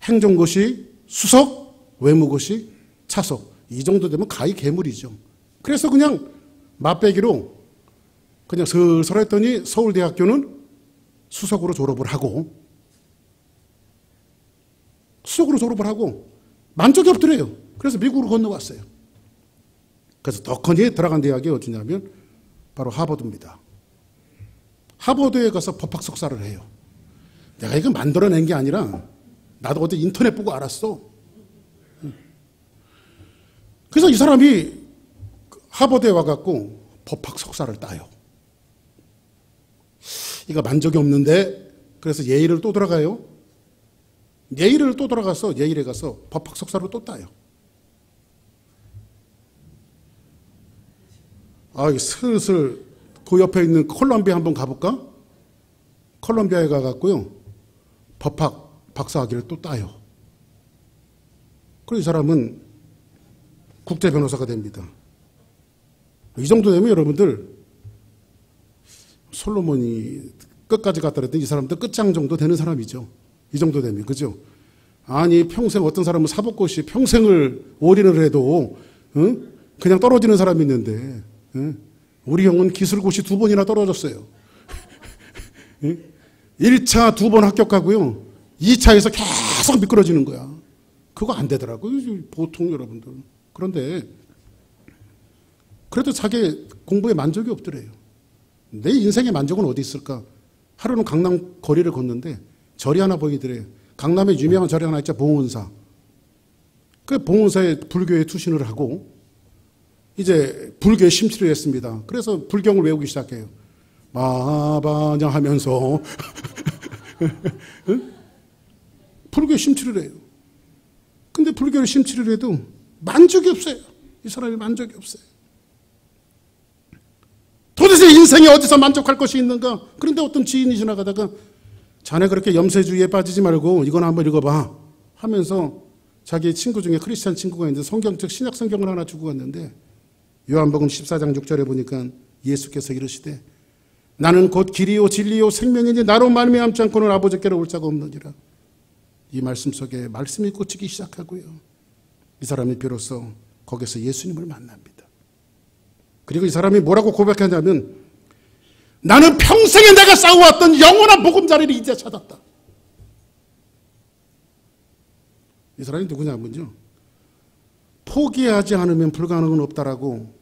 행정고시 수석, 외무고시 차석. 이 정도 되면 가히 괴물이죠. 그래서 그냥 맛배기로 그냥 슬슬 했더니 서울대학교는 수석으로 졸업을 하고 만족이 없더래요. 그래서 미국으로 건너왔어요. 그래서 더 커니 들어간 대학이 어디냐면 바로 하버드입니다. 하버드에 가서 법학 석사를 해요. 내가 이거 만들어낸 게 아니라 나도 어디 인터넷 보고 알았어. 그래서 이 사람이 하버드에 와갖고 법학 석사를 따요. 이거 만족이 없는데 그래서 예일을 또 들어가요. 예일을 또 들어가서 예일에 가서 법학 석사로 또 따요. 슬슬 그 옆에 있는 콜롬비아 한번 가볼까? 콜롬비아에 가갖고요. 법학 박사학위를 또 따요. 그래서 이 사람은 국제 변호사가 됩니다. 이 정도 되면 여러분들 솔로몬이 끝까지 갔다 그랬더니 이 사람도 끝장 정도 되는 사람이죠. 이 정도 되면, 그죠? 아니, 평생 어떤 사람은 사법고시 평생을 올인을 해도, 그냥 떨어지는 사람이 있는데, 우리 형은 기술고시 2번이나 떨어졌어요. 1차 2번 합격하고요. 2차에서 계속 미끄러지는 거야. 그거 안 되더라고요. 보통 여러분들. 그런데, 그래도 자기 공부에 만족이 없더래요. 내 인생의 만족은 어디 있을까? 하루는 강남 거리를 걷는데 절이 하나 보이더래요. 강남에 유명한 절이 하나 있죠. 봉은사. 그 봉은사에 불교에 투신을 하고 이제 불교에 심취를 했습니다. 그래서 불경을 외우기 시작해요. 마바냐 하면서 불교에 심취를 해요. 근데 불교에 심취를 해도 만족이 없어요. 이 사람이 만족이 없어요. 도대체 인생에 어디서 만족할 것이 있는가? 그런데 어떤 지인이 지나가다가 자네 그렇게 염세주의에 빠지지 말고 이건 한번 읽어봐 하면서 자기 친구 중에 크리스찬 친구가 있는데 성경책 신약 성경을 하나 주고 갔는데 요한복음 14장 6절에 보니까 예수께서 이르시되 나는 곧 길이요 진리요 생명이니 나로 말미암지 않고는 아버지께로 올 자가 없느니라. 이 말씀 속에 말씀이 꽂히기 시작하고요. 이 사람이 비로소 거기서 예수님을 만납니다. 그리고 이 사람이 뭐라고 고백하냐면 나는 평생에 내가 쌓아왔던 영원한 보금자리를 이제 찾았다. 이 사람이 누구냐면요. 포기하지 않으면 불가능은 없다라고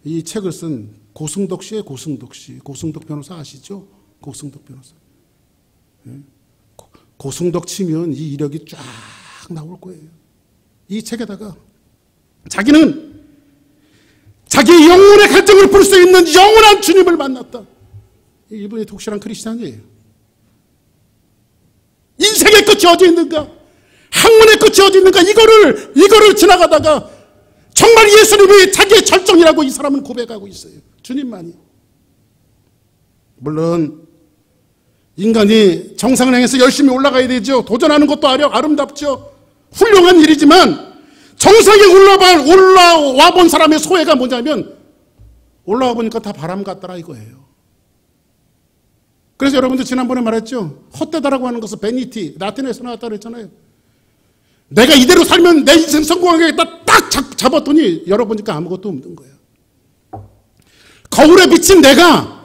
이 책을 쓴 고승덕 씨의 고승덕 씨. 고승덕 변호사 아시죠? 고승덕 변호사. 고승덕 치면 이 이력이 쫙 나올 거예요. 이 책에다가 자기는 자기의 영혼의 갈증을 풀 수 있는 영원한 주님을 만났다. 이분이 독실한 크리스찬이에요. 인생의 끝이 어디 있는가? 학문의 끝이 어디 있는가? 이거를 지나가다가 정말 예수님이 자기의 절정이라고 이 사람은 고백하고 있어요. 주님만이. 물론 인간이 정상을 향해서 열심히 올라가야 되죠. 도전하는 것도 아름답죠. 훌륭한 일이지만 정상에 올라와 본 사람의 소회가 뭐냐면 올라와 보니까 다 바람 같더라 이거예요. 그래서 여러분들 지난번에 말했죠. 헛되다라고 하는 것은 베니티, 라틴에서 나왔다고 했잖아요. 내가 이대로 살면 내 인생 성공하겠다 딱 잡았더니 열어보니까 아무것도 없는 거예요. 거울에 비친 내가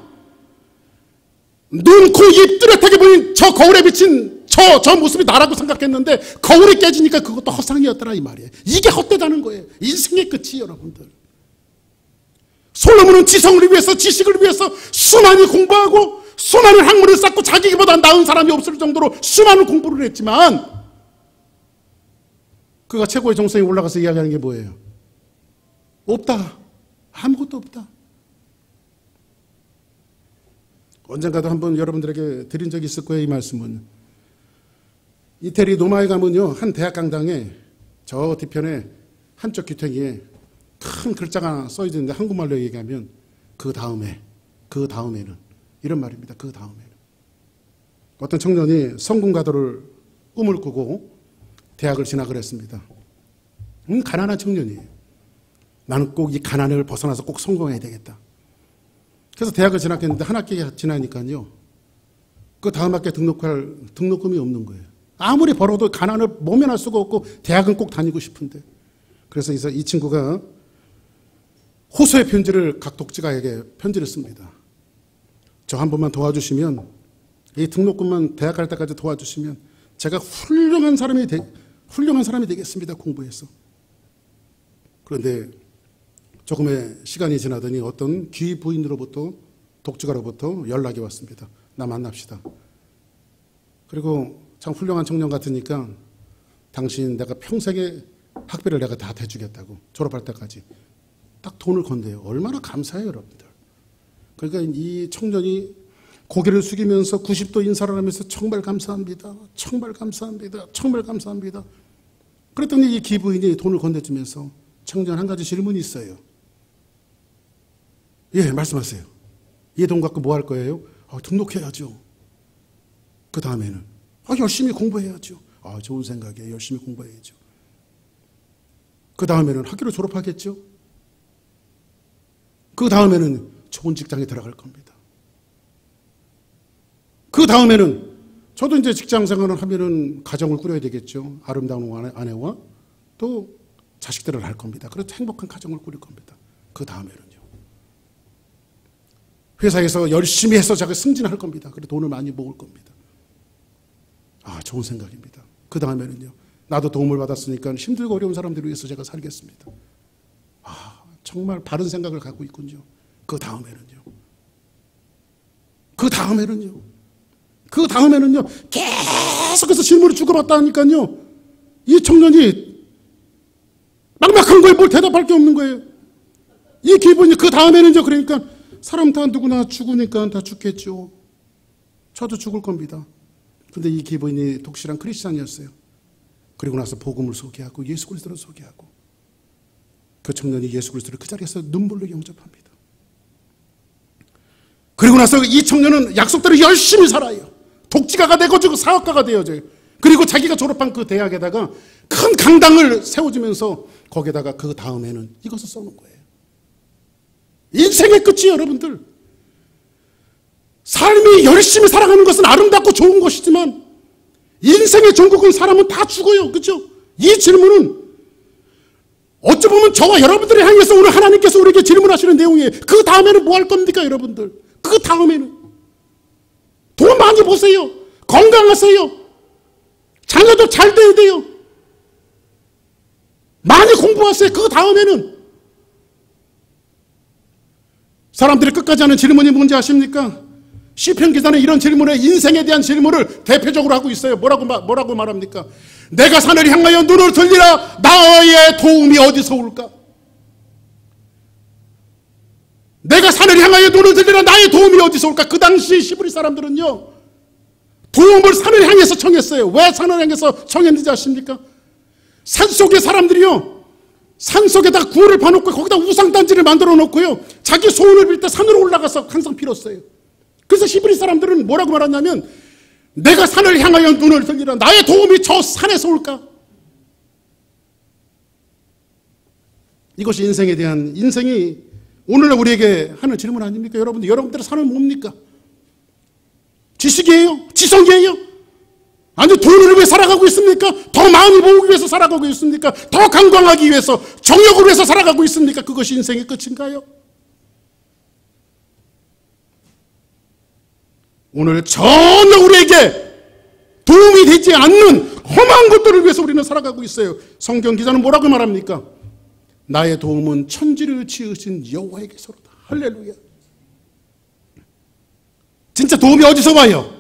눈, 코, 입 뚜렷하게 보인 저 거울에 비친 저 모습이 나라고 생각했는데 거울이 깨지니까 그것도 헛상이었더라 이 말이에요. 이게 헛되다는 거예요. 인생의 끝이 여러분들. 솔로몬은 지성을 위해서 지식을 위해서 수많이 공부하고 수많은 학문을 쌓고 자기보다 나은 사람이 없을 정도로 수많은 공부를 했지만 그가 최고의 정성에 올라가서 이야기하는 게 뭐예요? 없다. 아무것도 없다. 언젠가도 한번 여러분들에게 드린 적이 있을 거예요. 이 말씀은. 이태리 노마에 가면요. 한 대학 강당에 저 뒤편에 한쪽 귀퉁이에 큰 글자가 써 있는데 한국말로 얘기하면 그 다음에는 이런 말입니다. 그 다음에는. 어떤 청년이 성공가도를 꿈을 꾸고 대학을 진학을 했습니다. 가난한 청년이에요. 나는 꼭 이 가난을 벗어나서 꼭 성공해야 되겠다. 그래서 대학을 진학했는데 한 학기 지나니까요. 그 다음 학기에 등록할 등록금이 없는 거예요. 아무리 벌어도 가난을 모면할 수가 없고 대학은 꼭 다니고 싶은데. 그래서 이 친구가 호소의 편지를 각 독지가에게 편지를 씁니다. 저 한 번만 도와주시면 이 등록금만 대학 갈 때까지 도와주시면 제가 훌륭한 사람이 되겠습니다. 공부해서. 그런데 조금의 시간이 지나더니 어떤 귀 부인으로부터 독지가로부터 연락이 왔습니다. 나 만납시다. 그리고 참 훌륭한 청년 같으니까 당신 내가 평생의 학비를 내가 다 대주겠다고 졸업할 때까지 딱 돈을 건대요. 얼마나 감사해요 여러분들. 그러니까 이 청년이 고개를 숙이면서 90도 인사를 하면서 정말 감사합니다. 정말 감사합니다. 정말 감사합니다. 그랬더니 이 기부인이 돈을 건네주면서 청년 한 가지 질문이 있어요. 예, 말씀하세요. 이 돈 갖고 뭐 할 거예요? 등록해야죠. 그 다음에는 열심히 공부해야죠. 좋은 생각이에요. 열심히 공부해야죠. 그 다음에는 학교를 졸업하겠죠. 그 다음에는 좋은 직장에 들어갈 겁니다. 그 다음에는 저도 이제 직장 생활을 하면은 가정을 꾸려야 되겠죠. 아름다운 아내와 또 자식들을 낳을 겁니다. 그래서 행복한 가정을 꾸릴 겁니다. 그 다음에는요. 회사에서 열심히 해서 제가 승진할 겁니다. 그래서 돈을 많이 모을 겁니다. 좋은 생각입니다. 그 다음에는요. 나도 도움을 받았으니까 힘들고 어려운 사람들을 위해서 제가 살겠습니다. 정말 바른 생각을 갖고 있군요. 그 다음에는요. 그 다음에는요. 그 다음에는요. 계속해서 질문을 주고받다니까요. 이 청년이 막막한 거에 뭘 대답할 게 없는 거예요. 이 기분이 그 다음에는요. 그러니까 사람 다 누구나 죽으니까 다 죽겠죠. 저도 죽을 겁니다. 근데 이 기부인이 독실한 크리스찬이었어요. 그리고 나서 복음을 소개하고 예수 그리스도를 소개하고 그 청년이 예수 그리스도를 그 자리에서 눈물로 영접합니다. 그리고 나서 이 청년은 약속대로 열심히 살아요. 독지가가 되고 사업가가 되어져요. 그리고 자기가 졸업한 그 대학에다가 큰 강당을 세워주면서 거기에다가 그 다음에는 이것을 써놓은 거예요. 인생의 끝이에요, 여러분들. 삶이 열심히 살아가는 것은 아름답고 좋은 것이지만 인생의 종국은 사람은 다 죽어요. 그렇죠? 이 질문은 어찌 보면 저와 여러분들을 향해서 오늘 하나님께서 우리에게 질문하시는 내용이에요. 그 다음에는 뭐 할 겁니까, 여러분들? 그 다음에는 돈 많이 보세요. 건강하세요. 자녀도 잘 돼야 돼요. 많이 공부하세요. 그 다음에는 사람들이 끝까지 하는 질문이 뭔지 아십니까? 시편 기자는 이런 질문에 인생에 대한 질문을 대표적으로 하고 있어요. 뭐라고 말합니까? 내가 산을 향하여 눈을 들리라 나의 도움이 어디서 올까? 내가 산을 향하여 눈을 들리라 나의 도움이 어디서 올까? 그 당시 히브리 사람들은요. 도움을 산을 향해서 청했어요. 왜 산을 향해서 청했는지 아십니까? 산속의 사람들이요. 산속에다가 구호를 봐놓고 거기다 우상단지를 만들어 놓고요. 자기 소원을 빌 때 산으로 올라가서 항상 빌었어요. 그래서 히브리 사람들은 뭐라고 말하냐면 내가 산을 향하여 눈을 들리라 나의 도움이 저 산에서 올까? 이것이 인생에 대한 인생이 오늘날 우리에게 하는 질문 아닙니까? 여러분들의 삶은 뭡니까? 지식이에요? 지성이에요? 아니 돈을 위해 살아가고 있습니까? 더 많이 모으기 위해서 살아가고 있습니까? 더 강광하기 위해서 정욕을 위해서 살아가고 있습니까? 그것이 인생의 끝인가요? 오늘 전혀 우리에게 도움이 되지 않는 험한 것들을 위해서 우리는 살아가고 있어요. 성경 기자는 뭐라고 말합니까? 나의 도움은 천지를 지으신 여호와에게서로다. 할렐루야. 진짜 도움이 어디서 와요?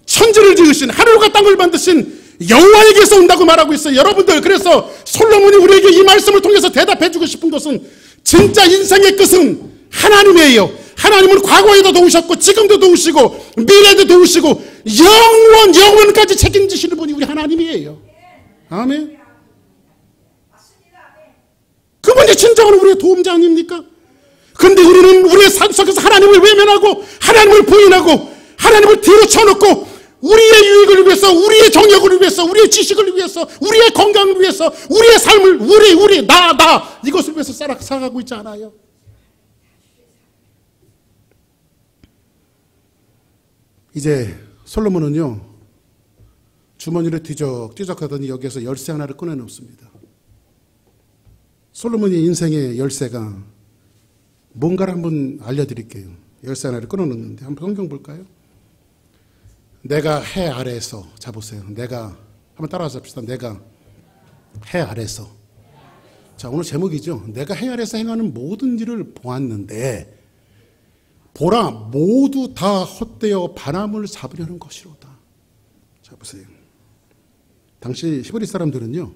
천지를 지으신 하늘과 땅을 만드신 여호와에게서 온다고 말하고 있어요. 여러분들 그래서 솔로몬이 우리에게 이 말씀을 통해서 대답해주고 싶은 것은 진짜 인생의 끝은 하나님이에요. 하나님은 과거에도 도우셨고 지금도 도우시고 미래도 도우시고 영원까지 책임지시는 분이 우리 하나님이에요. 아멘. 그분이 진정한 우리의 도움자 아닙니까? 그런데 우리는 우리의 삶 속에서 하나님을 외면하고 하나님을 부인하고 하나님을 뒤로 쳐놓고 우리의 유익을 위해서 우리의 정욕을 위해서 우리의 지식을 위해서 우리의 건강을 위해서 우리의 삶을 나 이것을 위해서 살아가고 있지 않아요? 이제 솔로몬은요 주머니를 뒤적하더니 여기에서 열쇠 하나를 꺼내놓습니다. 솔로몬의 인생의 열쇠가 뭔가를 한번 알려드릴게요. 열쇠 하나를 끊어놓는데 한번 성경 볼까요? 내가 해 아래에서 자 보세요. 내가 한번 따라서 합시다. 내가 해 아래에서. 자 오늘 제목이죠. 내가 해 아래에서 행하는 모든 일을 보았는데 보라 모두 다 헛되어 바람을 잡으려는 것이로다. 자 보세요. 당시 히브리 사람들은요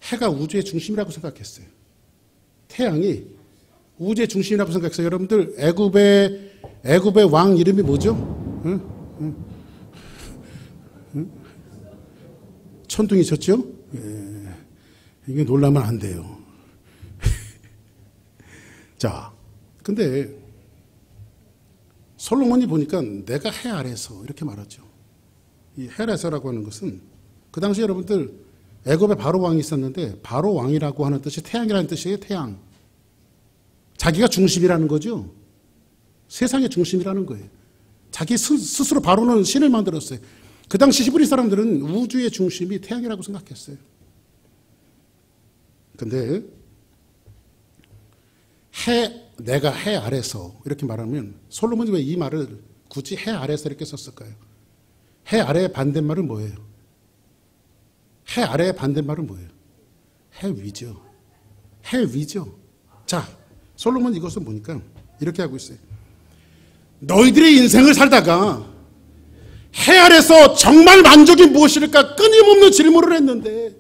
해가 우주의 중심이라고 생각했어요. 태양이 우주의 중심이라고 생각해서 여러분들 애굽의 애굽의 왕 이름이 뭐죠? 응? 응? 응? 천둥이셨죠? 예. 이게 놀라면 안 돼요. 자, 근데 솔로몬이 보니까 내가 해 아래서 이렇게 말하죠. 이 해 아래서라고 하는 것은 그 당시 여러분들 애굽에 바로 왕이 있었는데 바로 왕이라고 하는 뜻이 태양이라는 뜻이에요. 태양. 자기가 중심이라는 거죠. 세상의 중심이라는 거예요. 자기 스스로 바로는 신을 만들었어요. 그 당시 히브리 사람들은 우주의 중심이 태양이라고 생각했어요. 근데 내가 해 아래서 이렇게 말하면 솔로몬이 왜 이 말을 굳이 해 아래서 이렇게 썼을까요? 해 아래의 반대말은 뭐예요? 해 아래의 반대말은 뭐예요? 해 위죠. 해 위죠. 자, 솔로몬 이것을 보니까 이렇게 하고 있어요. 너희들의 인생을 살다가 해 아래서 정말 만족이 무엇일까 끊임없는 질문을 했는데,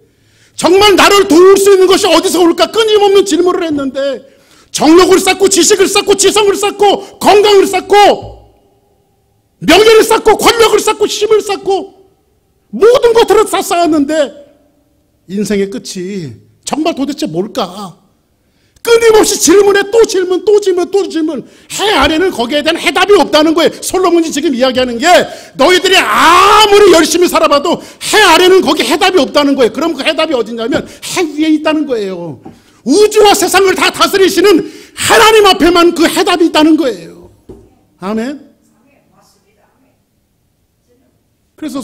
정말 나를 도울 수 있는 것이 어디서 올까 끊임없는 질문을 했는데, 정력을 쌓고 지식을 쌓고 지성을 쌓고 건강을 쌓고 명예를 쌓고 권력을 쌓고 힘을 쌓고 모든 것들을 다 쌓았는데 인생의 끝이 정말 도대체 뭘까? 끊임없이 질문에 또 질문 또 질문 또 질문. 해 아래는 거기에 대한 해답이 없다는 거예요. 솔로몬이 지금 이야기하는 게 너희들이 아무리 열심히 살아봐도 해 아래는 거기 해답이 없다는 거예요. 그럼 그 해답이 어디냐면 해 위에 있다는 거예요. 우주와 세상을 다 다스리시는 하나님 앞에만 그 해답이 있다는 거예요. 아멘. 그래서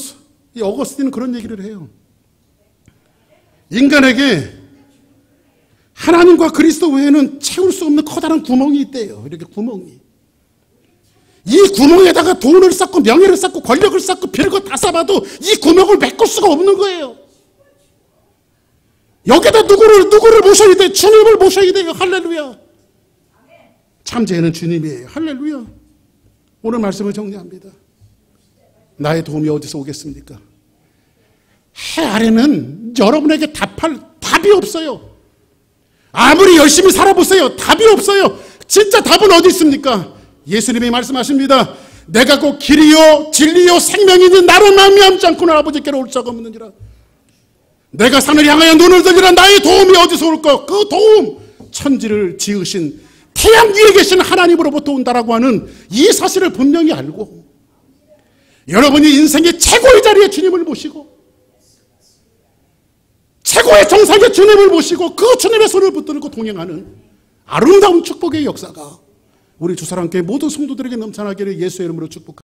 이 어거스틴은 그런 얘기를 해요. 인간에게 하나님과 그리스도 외에는 채울 수 없는 커다란 구멍이 있대요. 이렇게 구멍이. 이 구멍에다가 돈을 쌓고 명예를 쌓고 권력을 쌓고 별거 다 쌓아도 이 구멍을 메꿀 수가 없는 거예요. 여기다 누구를 모셔야 돼? 주님을 모셔야 돼요. 할렐루야. 참제는 주님이에요. 할렐루야. 오늘 말씀을 정리합니다. 나의 도움이 어디서 오겠습니까? 해 아래는 여러분에게 답이 없어요. 아무리 열심히 살아보세요. 답이 없어요. 진짜 답은 어디 있습니까? 예수님이 말씀하십니다. 내가 곧 길이요 진리요 생명이니 나로 말미암지 않고는 아버지께로 올 자가 없느니라. 내가 산을 향하여 눈을 들리라. 나의 도움이 어디서 올까? 그 도움 천지를 지으신 태양 위에 계신 하나님으로부터 온다라고 하는 이 사실을 분명히 알고 여러분이 인생의 최고의 자리에 주님을 모시고 최고의 정상의 주님을 모시고 그 주님의 손을 붙들고 동행하는 아름다운 축복의 역사가 우리 주사랑교회 모든 성도들에게 넘쳐나기를 예수의 이름으로 축복합니다.